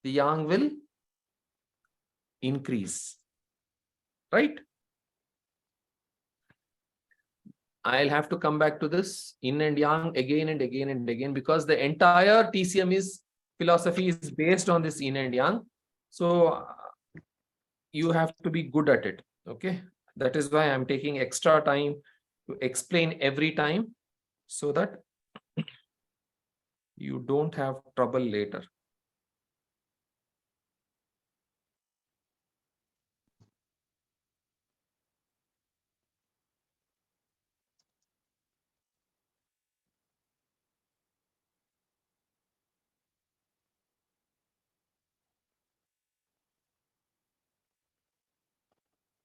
The yang will increase, right? I'll have to come back to this yin and yang again and again and again, because the entire TCM philosophy is based on this yin and yang. So you have to be good at it. Okay. That is why I'm taking extra time to explain every time, so that you don't have trouble later.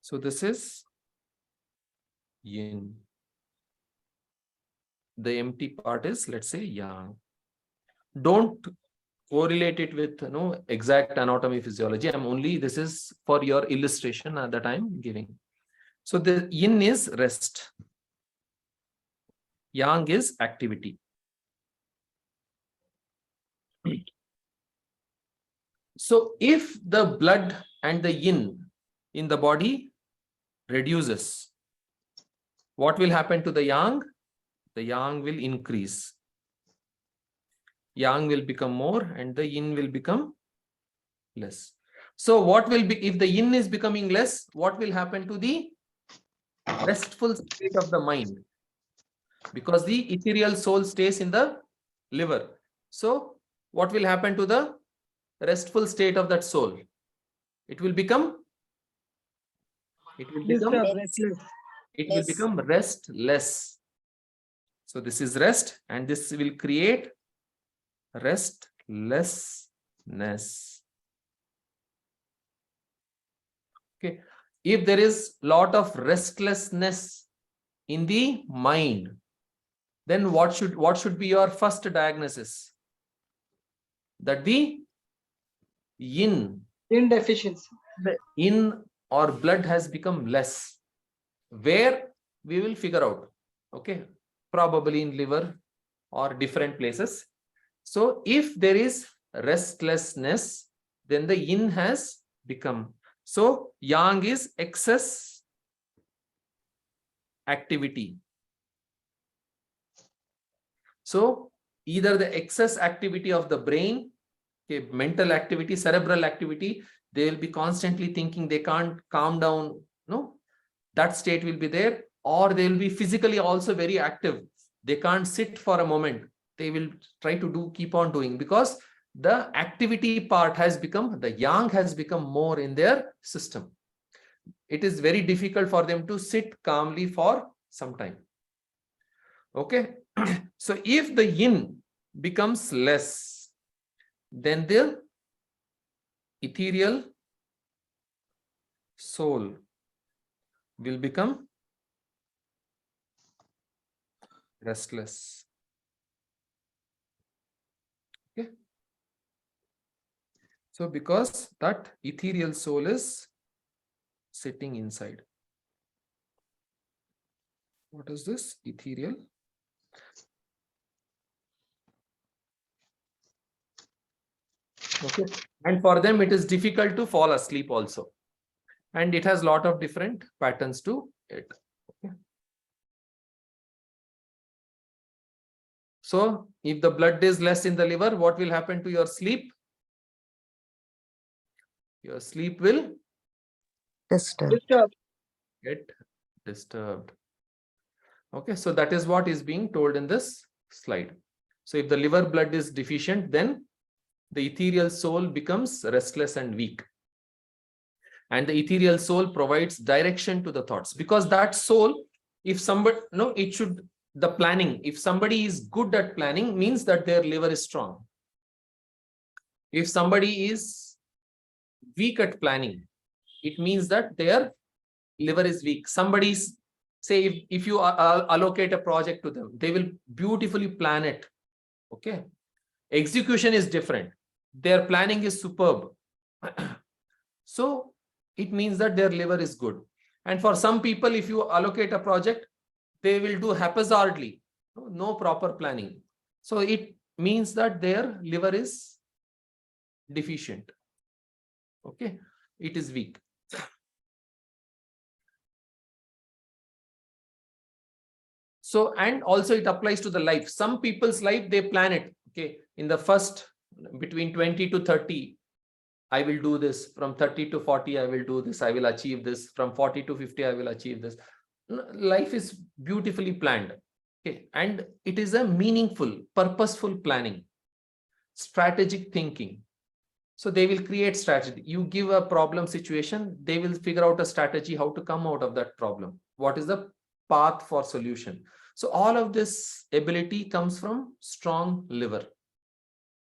So this is yin. The empty part is, let's say, yang. Don't correlate it with exact anatomy physiology. This is for your illustration that I'm giving. So the yin is rest, yang is activity. So if the blood and the yin in the body reduces, what will happen to the yang? The yang will increase. Yang will become more and the yin will become less. So what will be, if the yin is becoming less, what will happen to the restful state of the mind? Because the ethereal soul stays in the liver. So what will happen to the restful state of that soul? It will become restless. So this is rest, and this will create restlessness. Okay. Okay. If there is lot of restlessness in the mind, then what should be your first diagnosis? That the yin deficiency, the yin or blood has become less. Where we will figure out, okay, probably in liver or different places. So if there is restlessness, then the yin has become. So yang is excess activity. So either the excess activity of the brain, okay, mental activity, cerebral activity, they will be constantly thinking, they can't calm down, no, that state will be there, or they will be physically also very active. They can't sit for a moment. They will try to keep on doing, because the activity part has become, the yang has become more in their system. It is very difficult for them to sit calmly for some time. Okay. So if the yin becomes less, then the ethereal soul will become restless. Okay. So because that ethereal soul is sitting inside. What is this ethereal? Okay. And for them, it is difficult to fall asleep also. And it has a lot of different patterns to it. Okay. So if the blood is less in the liver, what will happen to your sleep? Your sleep will get disturbed. Okay, so that is what is being told in this slide. So if the liver blood is deficient, then the ethereal soul becomes restless and weak. And the ethereal soul provides direction to the thoughts, because that soul, if somebody, no, it should, the planning, if somebody is good at planning, means that their liver is strong. If somebody is weak at planning, it means that their liver is weak. Somebody's, say, if you allocate a project to them, they will beautifully plan it. Okay. Execution is different. Their planning is superb. So it means that their liver is good. And for some people, if you allocate a project, they will do haphazardly, no proper planning. So it means that their liver is deficient. Okay, it is weak. So, and also it applies to the life. Some people's life, they plan it. Okay, in the first, between 20 to 30, I will do this. From 30 to 40, I will do this. I will achieve this. From 40 to 50, I will achieve this. Life is beautifully planned. Okay, and it is a meaningful, purposeful planning, strategic thinking. So they will create strategy. You give a problem situation, they will figure out a strategy how to come out of that problem. What is the path for solution? So all of this ability comes from strong liver.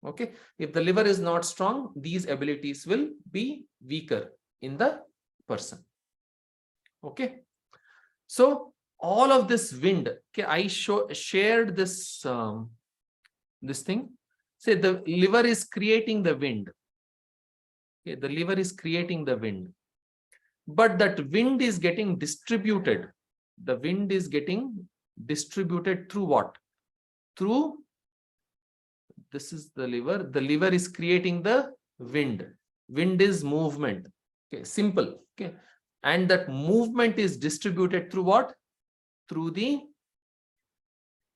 Okay, if the liver is not strong, these abilities will be weaker in the person. Okay, so all of this wind, okay, I shared this this thing. Say the liver is creating the wind. Okay, the liver is creating the wind, but that wind is getting distributed. The wind is getting distributed through what? Through, this is the liver. The liver is creating the wind. Wind is movement. Okay, simple. Okay, and that movement is distributed through what? Through the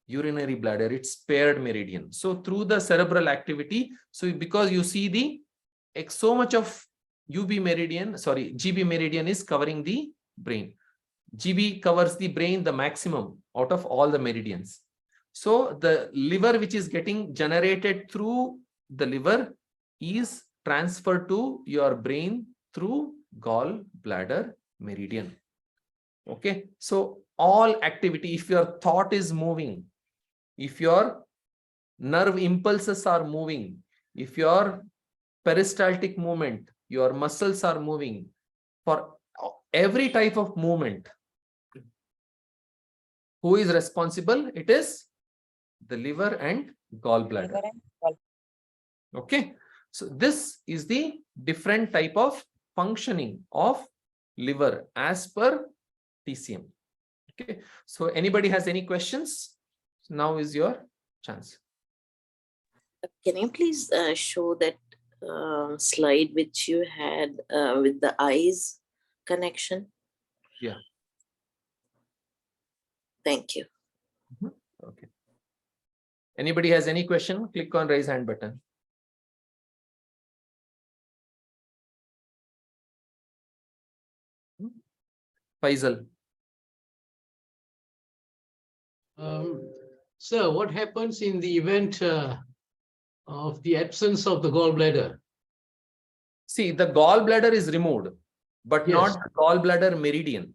urinary bladder. It's paired meridian. So through the cerebral activity. So because you see the so much of GB meridian is covering the brain. GB covers the brain the maximum out of all the meridians. So the liver which is getting generated through the liver is transferred to your brain through gallbladder meridian. Okay, so all activity, if your thought is moving, if your nerve impulses are moving, if your peristaltic movement, your muscles are moving, for every type of movement, who is responsible? It is the liver and gallbladder. Okay, so this is the different type of functioning of liver as per TCM. Okay, so anybody has any questions? Now is your chance. Can you please show that slide which you had with the eyes connection? Yeah. Thank you. Okay. Anybody has any question? Click on raise hand button. Faisal. Sir, what happens in the event of the absence of the gallbladder? See, the gallbladder is removed, but Yes. not the gallbladder meridian.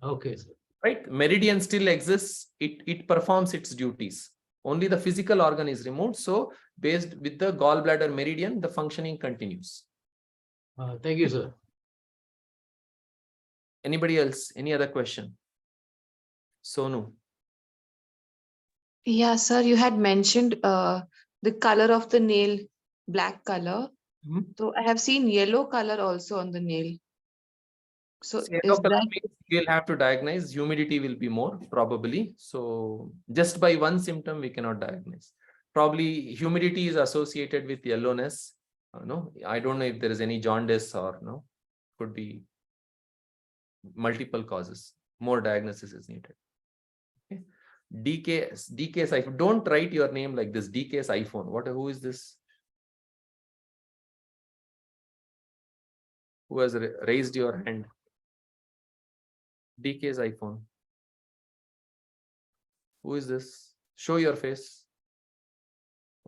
Okay, sir. Right? Meridian still exists. It performs its duties. Only the physical organ is removed. So based with the gallbladder meridian, the functioning continues. Thank you, sir. Anybody else? Any other question? Sonu. Yeah, sir, you had mentioned the color of the nail, black color. So I have seen yellow color also on the nail. So is that We'll have to diagnose. Humidity will be more probably. So just by one symptom, we cannot diagnose. Probably humidity is associated with yellowness. No, I don't know if there is any jaundice or no. Could be multiple causes. More diagnosis is needed. Okay. DK's iPhone. Don't write your name like this. DK's iPhone. Who is this? Who has raised your hand? DK's iPhone. Who is this? Show your face.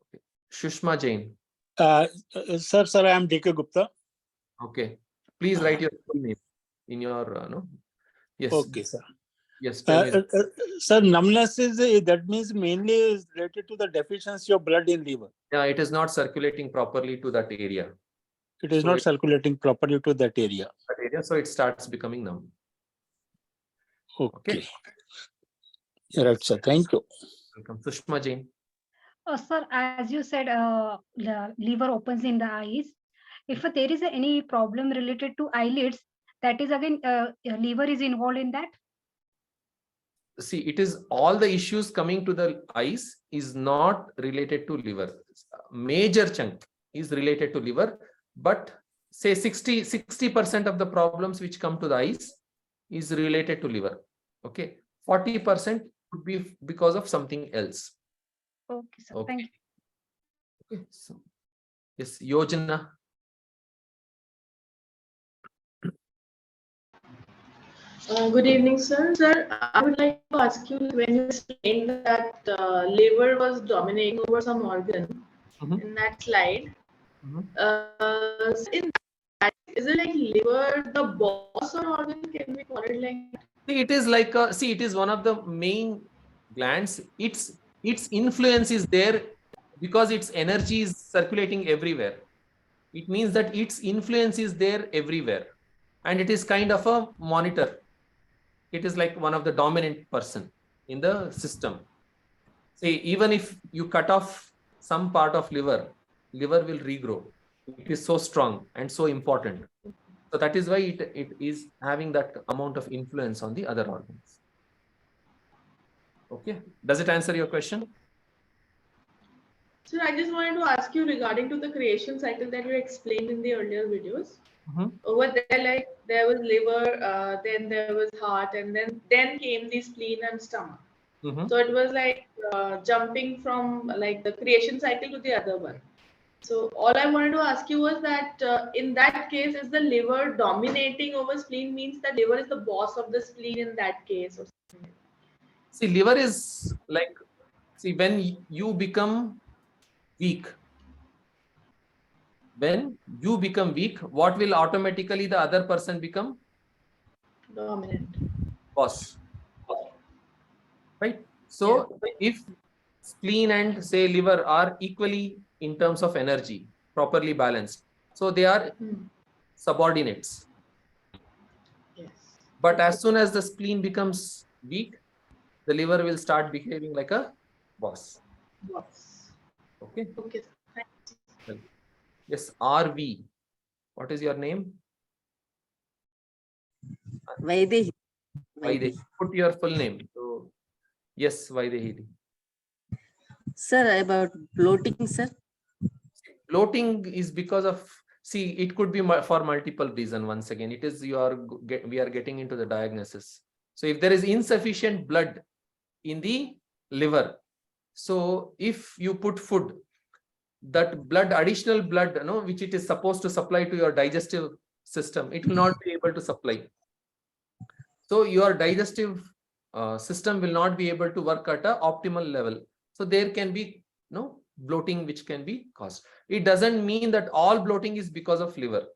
Okay. Shushma Jain. Sir, I am DK Gupta. Okay. Please write your full name in your no. Yes. Okay, sir. Yes. Tell me. Sir, numbness is that means mainly is related to the deficiency of blood in liver. Yeah, it is not circulating properly to that area. It is not circulating properly to that area. So it starts becoming numb. Okay. Right, sir. Thank you. Welcome. Sushma Jain. Sir, as you said, the liver opens in the eyes. If there is any problem related to eyelids, that is again liver is involved in that. See, it is all the issues coming to the eyes is not related to liver. Major chunk is related to liver, but say 60% of the problems which come to the eyes is related to liver. Okay, 40% could be because of something else. Okay, sir. Okay. Thank you. Okay, so yes, Yojana. Good evening, sir. Sir, I would like to ask you when you explained that liver was dominating over some organ in that slide. In that, is it like liver the boss or organ? Can we call it like that? See, it is like see, it is one of the main glands. Its influence is there because its energy is circulating everywhere. It means that its influence is there everywhere, and it is kind of a monitor. It is like one of the dominant person in the system. Say, even if you cut off some part of liver will regrow. It is so strong and so important. So that is why it is having that amount of influence on the other organs. Okay. Does it answer your question? Sir, I just wanted to ask you regarding to the creation cycle that you explained in the earlier videos. Over there, like there was liver, then there was heart, and then came the spleen and stomach. So it was like jumping from like the creation cycle to the other one. So all I wanted to ask you was that in that case, is the liver dominating over spleen? Means that liver is the boss of the spleen in that case, or something? See, liver is like, see, when you become weak, what will automatically the other person become? Dominant. Boss. Right. So if spleen and say liver are equally in terms of energy, properly balanced, so they are subordinates. But as soon as the spleen becomes weak, the liver will start behaving like a boss. Okay. Okay. Well, yes, RV. What is your name? Vaidehi. Vaidehi. Put your full name. So, yes, Vaidehi. Sir, about bloating, sir. Bloating is because of, see, it could be for multiple reasons. Once again, it is we are getting into the diagnosis. So if there is insufficient blood in the liver, so if you put food, that blood, additional blood, which it is supposed to supply to your digestive system, it will not be able to supply. So your digestive system will not be able to work at an optimal level. So there can be bloating which can be caused. It doesn't mean that all bloating is because of liver.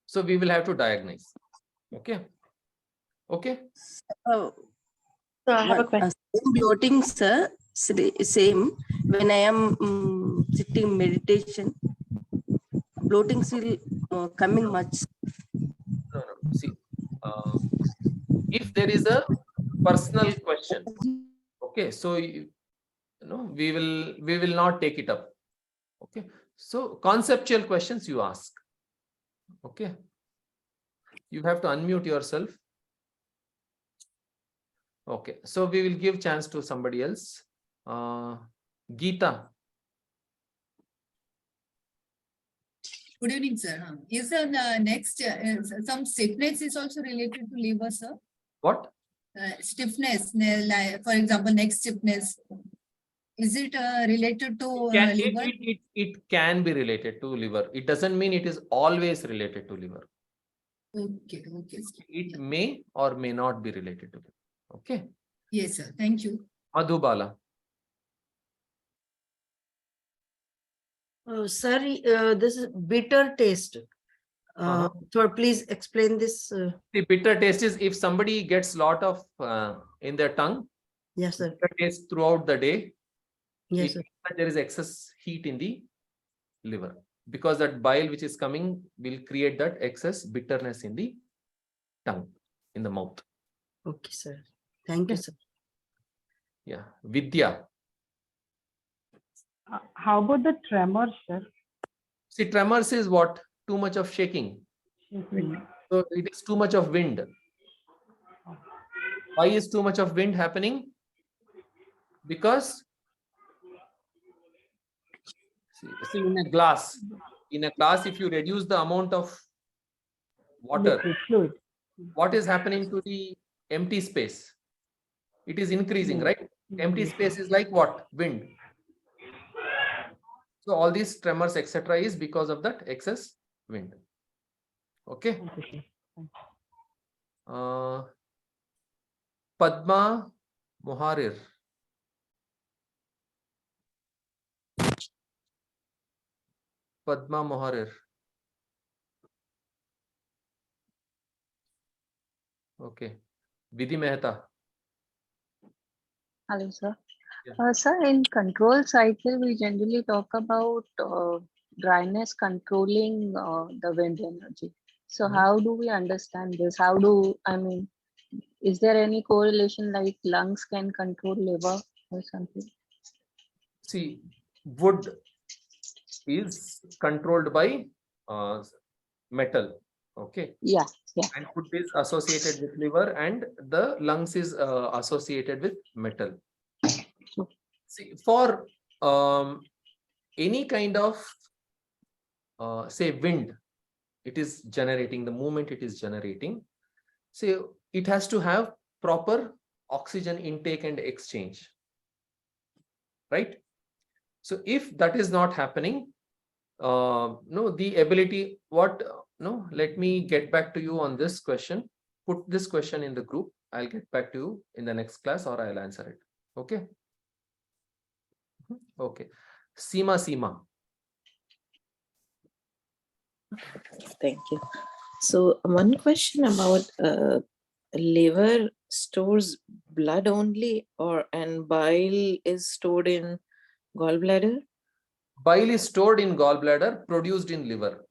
So we will have to diagnose. Okay. Okay. So I have a question. Same bloating, sir. Same. When I am sitting meditation, bloating will coming much. No. See, if there is a personal question, okay, so we will not take it up. Okay. So conceptual questions you ask. Okay. You have to unmute yourself. Okay. So we will give chance to somebody else. Geeta. Good evening, sir. Is the next some stiffness is also related to liver, sir? What? Stiffness, like, for example, neck stiffness. Is it related to liver? It can be related to liver. It doesn't mean it is always related to liver. Okay. It may or may not be related to liver. Okay. Yes, sir. Thank you. Madhubala. Sorry, this is bitter taste. So please explain this. The bitter taste is if somebody gets lot of in their tongue. Yes, sir. Bitter taste throughout the day. Yes, sir. There is excess heat in the liver, because that bile which is coming will create that excess bitterness in the tongue, in the mouth. Okay, sir. Thank you, sir. Yeah. Vidya. How about the tremors, sir? See, tremors is what? Too much of shaking. So it is too much of wind. Why is too much of wind happening? Because see, in a glass, if you reduce the amount of water, fluid, what is happening to the empty space? It is increasing, right? Empty space is like what? Wind. So all these tremors, etc., is because of that excess wind. Okay. Padma Moharir. Padma Moharir. Okay. Vidhi Mehta. Hello, sir. Yeah. Sir, in control cycle, we generally talk about dryness controlling the wind energy. So how do we understand this? Is there any correlation like lungs can control liver or something? See, wood is controlled by metal. Okay. Yeah. And wood is associated with liver, and the lungs is associated with metal. See, for any kind of say wind, it is generating, the movement it is generating. So it has to have proper oxygen intake and exchange, right? So if that is not happening, the ability, let me get back to you on this question. Put this question in the group. I'll get back to you in the next class, or I'll answer it. Okay. Okay. Seema. Thank you. So one question about liver stores blood only, and bile is stored in gallbladder? Bile is stored in gallbladder, produced in liver.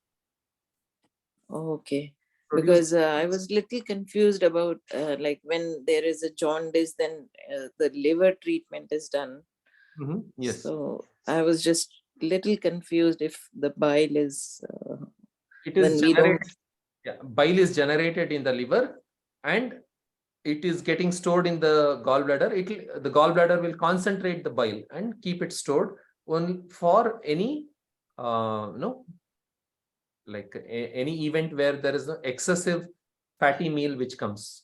Okay. Because I was little confused about like when there is a jaundice, then the liver treatment is done. Yes. So I was just little confused if the bile is. It is then we don't. generated. Yeah, bile is generated in the liver, and it is getting stored in the gallbladder. The gallbladder will concentrate the bile and keep it stored only for any like any event where there is an excessive fatty meal which comes.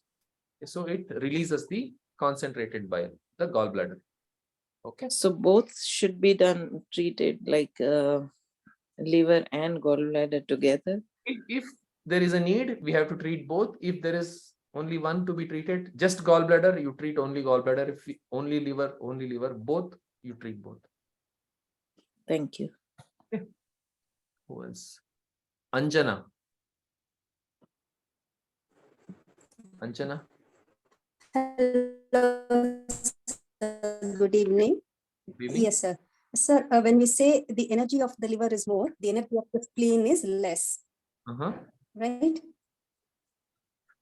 So it releases the concentrated bile, the gallbladder. Okay. So both should be done, treated like liver and gallbladder together. If there is a need, we have to treat both. If there is only one to be treated, just gallbladder, you treat only gallbladder. If only liver, both, you treat both. Thank you. Okay. Who else? Anjana. Anjana. Hello, good evening. Good evening. Yes, sir. Sir, when we say the energy of the liver is more, the energy of the spleen is less. Right?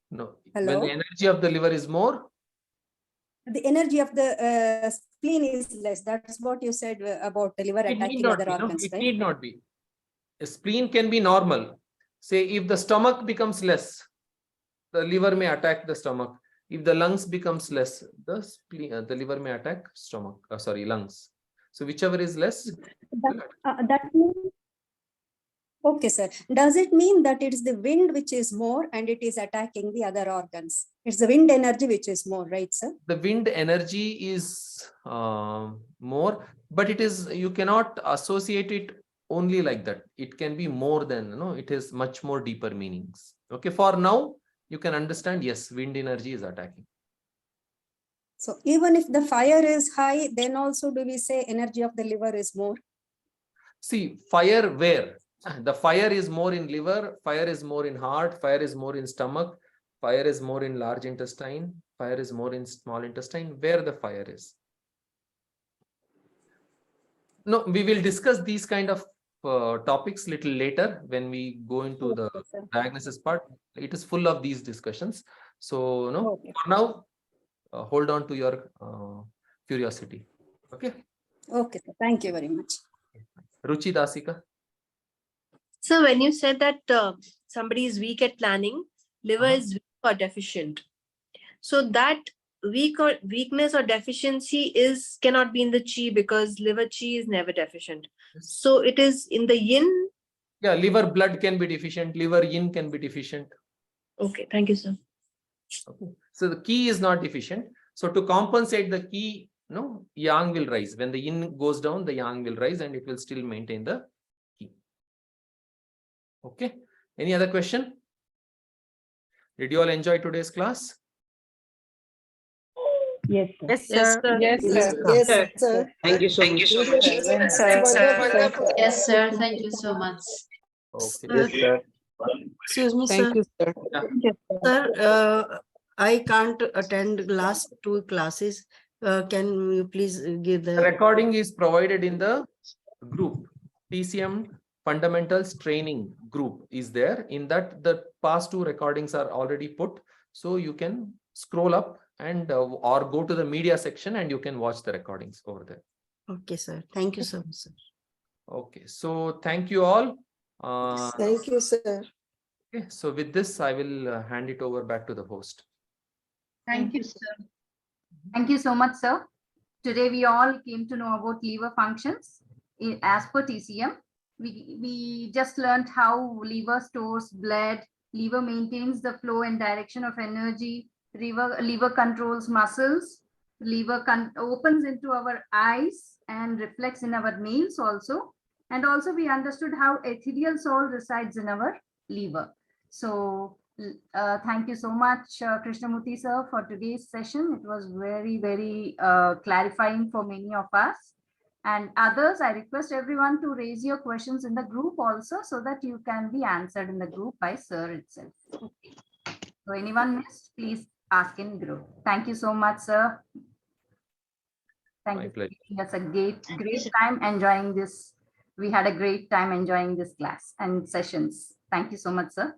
No. Hello? When the energy of the liver is more, the energy of the spleen is less. That's what you said about the liver attacking other organs, it right? need not be. A spleen can be normal. Say if the stomach becomes less, the liver may attack the stomach. If the lungs becomes less, the liver may attack lungs. So whichever is less. That means, okay, sir. Does it mean that it is the wind which is more and it is attacking the other organs? It's the wind energy which is more, right, sir? The wind energy is more, but it is, you cannot associate it only like that. It can be more than, it is much more deeper meanings. Okay, for now, you can understand, yes, wind energy is attacking. So even if the fire is high, then also do we say energy of the liver is more? See, fire where? The fire is more in liver, fire is more in heart, fire is more in stomach, fire is more in large intestine, fire is more in small intestine, where the fire is. No, we will discuss these kind of topics little later when we go into the diagnosis part. It is full of these discussions. So, for now, hold on to your curiosity. Okay. Okay, sir. Thank you very much. Ruchi Dasika. So when you said that somebody is weak at planning, liver is weak or deficient. So that weakness or deficiency cannot be in the chi, because liver chi is never deficient. So it is in the yin. Yeah, liver blood can be deficient, liver yin can be deficient. Okay, thank you, sir. Okay. So the ki is not deficient. So to compensate the ki, yang will rise. When the yin goes down, the yang will rise and it will still maintain the ki. Okay. Any other question? Did you all enjoy today's class? Yes, sir. Yes, sir. Yes, sir. Yes, Yes, sir. sir. Thank you so much. Yes, sir. Yes, sir. Thank you so much. Okay. Yes, sir. Excuse me, Thank sir. you, sir. Sir, I can't attend last 2 classes. Can you please give The the recording is provided in the group. TCM Fundamentals Training group is there. In that, the past 2 recordings are already put. So you can scroll up and or go to the media section and you can watch the recordings over there. Okay, sir. Thank you so much, sir. Okay, so thank you all. Thank you, sir. Okay, so with this, I will hand it over back to the host. Thank you, sir. Thank you so much, sir. Today, we all came to know about liver functions as per TCM. We just learned how liver stores blood, liver maintains the flow and direction of energy, liver controls muscles, liver opens into our eyes and reflects in our nails also. And also we understood how ethereal soul resides in our liver. So thank you so much, Krishnamurthy sir, for today's session. It was very, very clarifying for many of us. And others, I request everyone to raise your questions in the group also, so that you can be answered in the group by sir itself. Okay. So anyone missed, please ask in group. Thank you so much, sir. Thank you for giving us a great time enjoying this. We had a great time enjoying this class and sessions. Thank you so much, sir.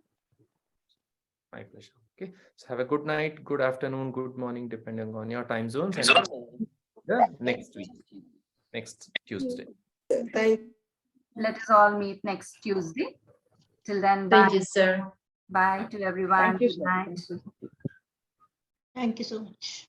My pleasure. Okay. So have a good night, good afternoon, good morning, depending on your time zones. And the next week, next Tuesday. Let us all meet next Tuesday. Till then, bye. Thank you, sir. Bye to everyone. Thank you, Good sir. night. Thank you so much.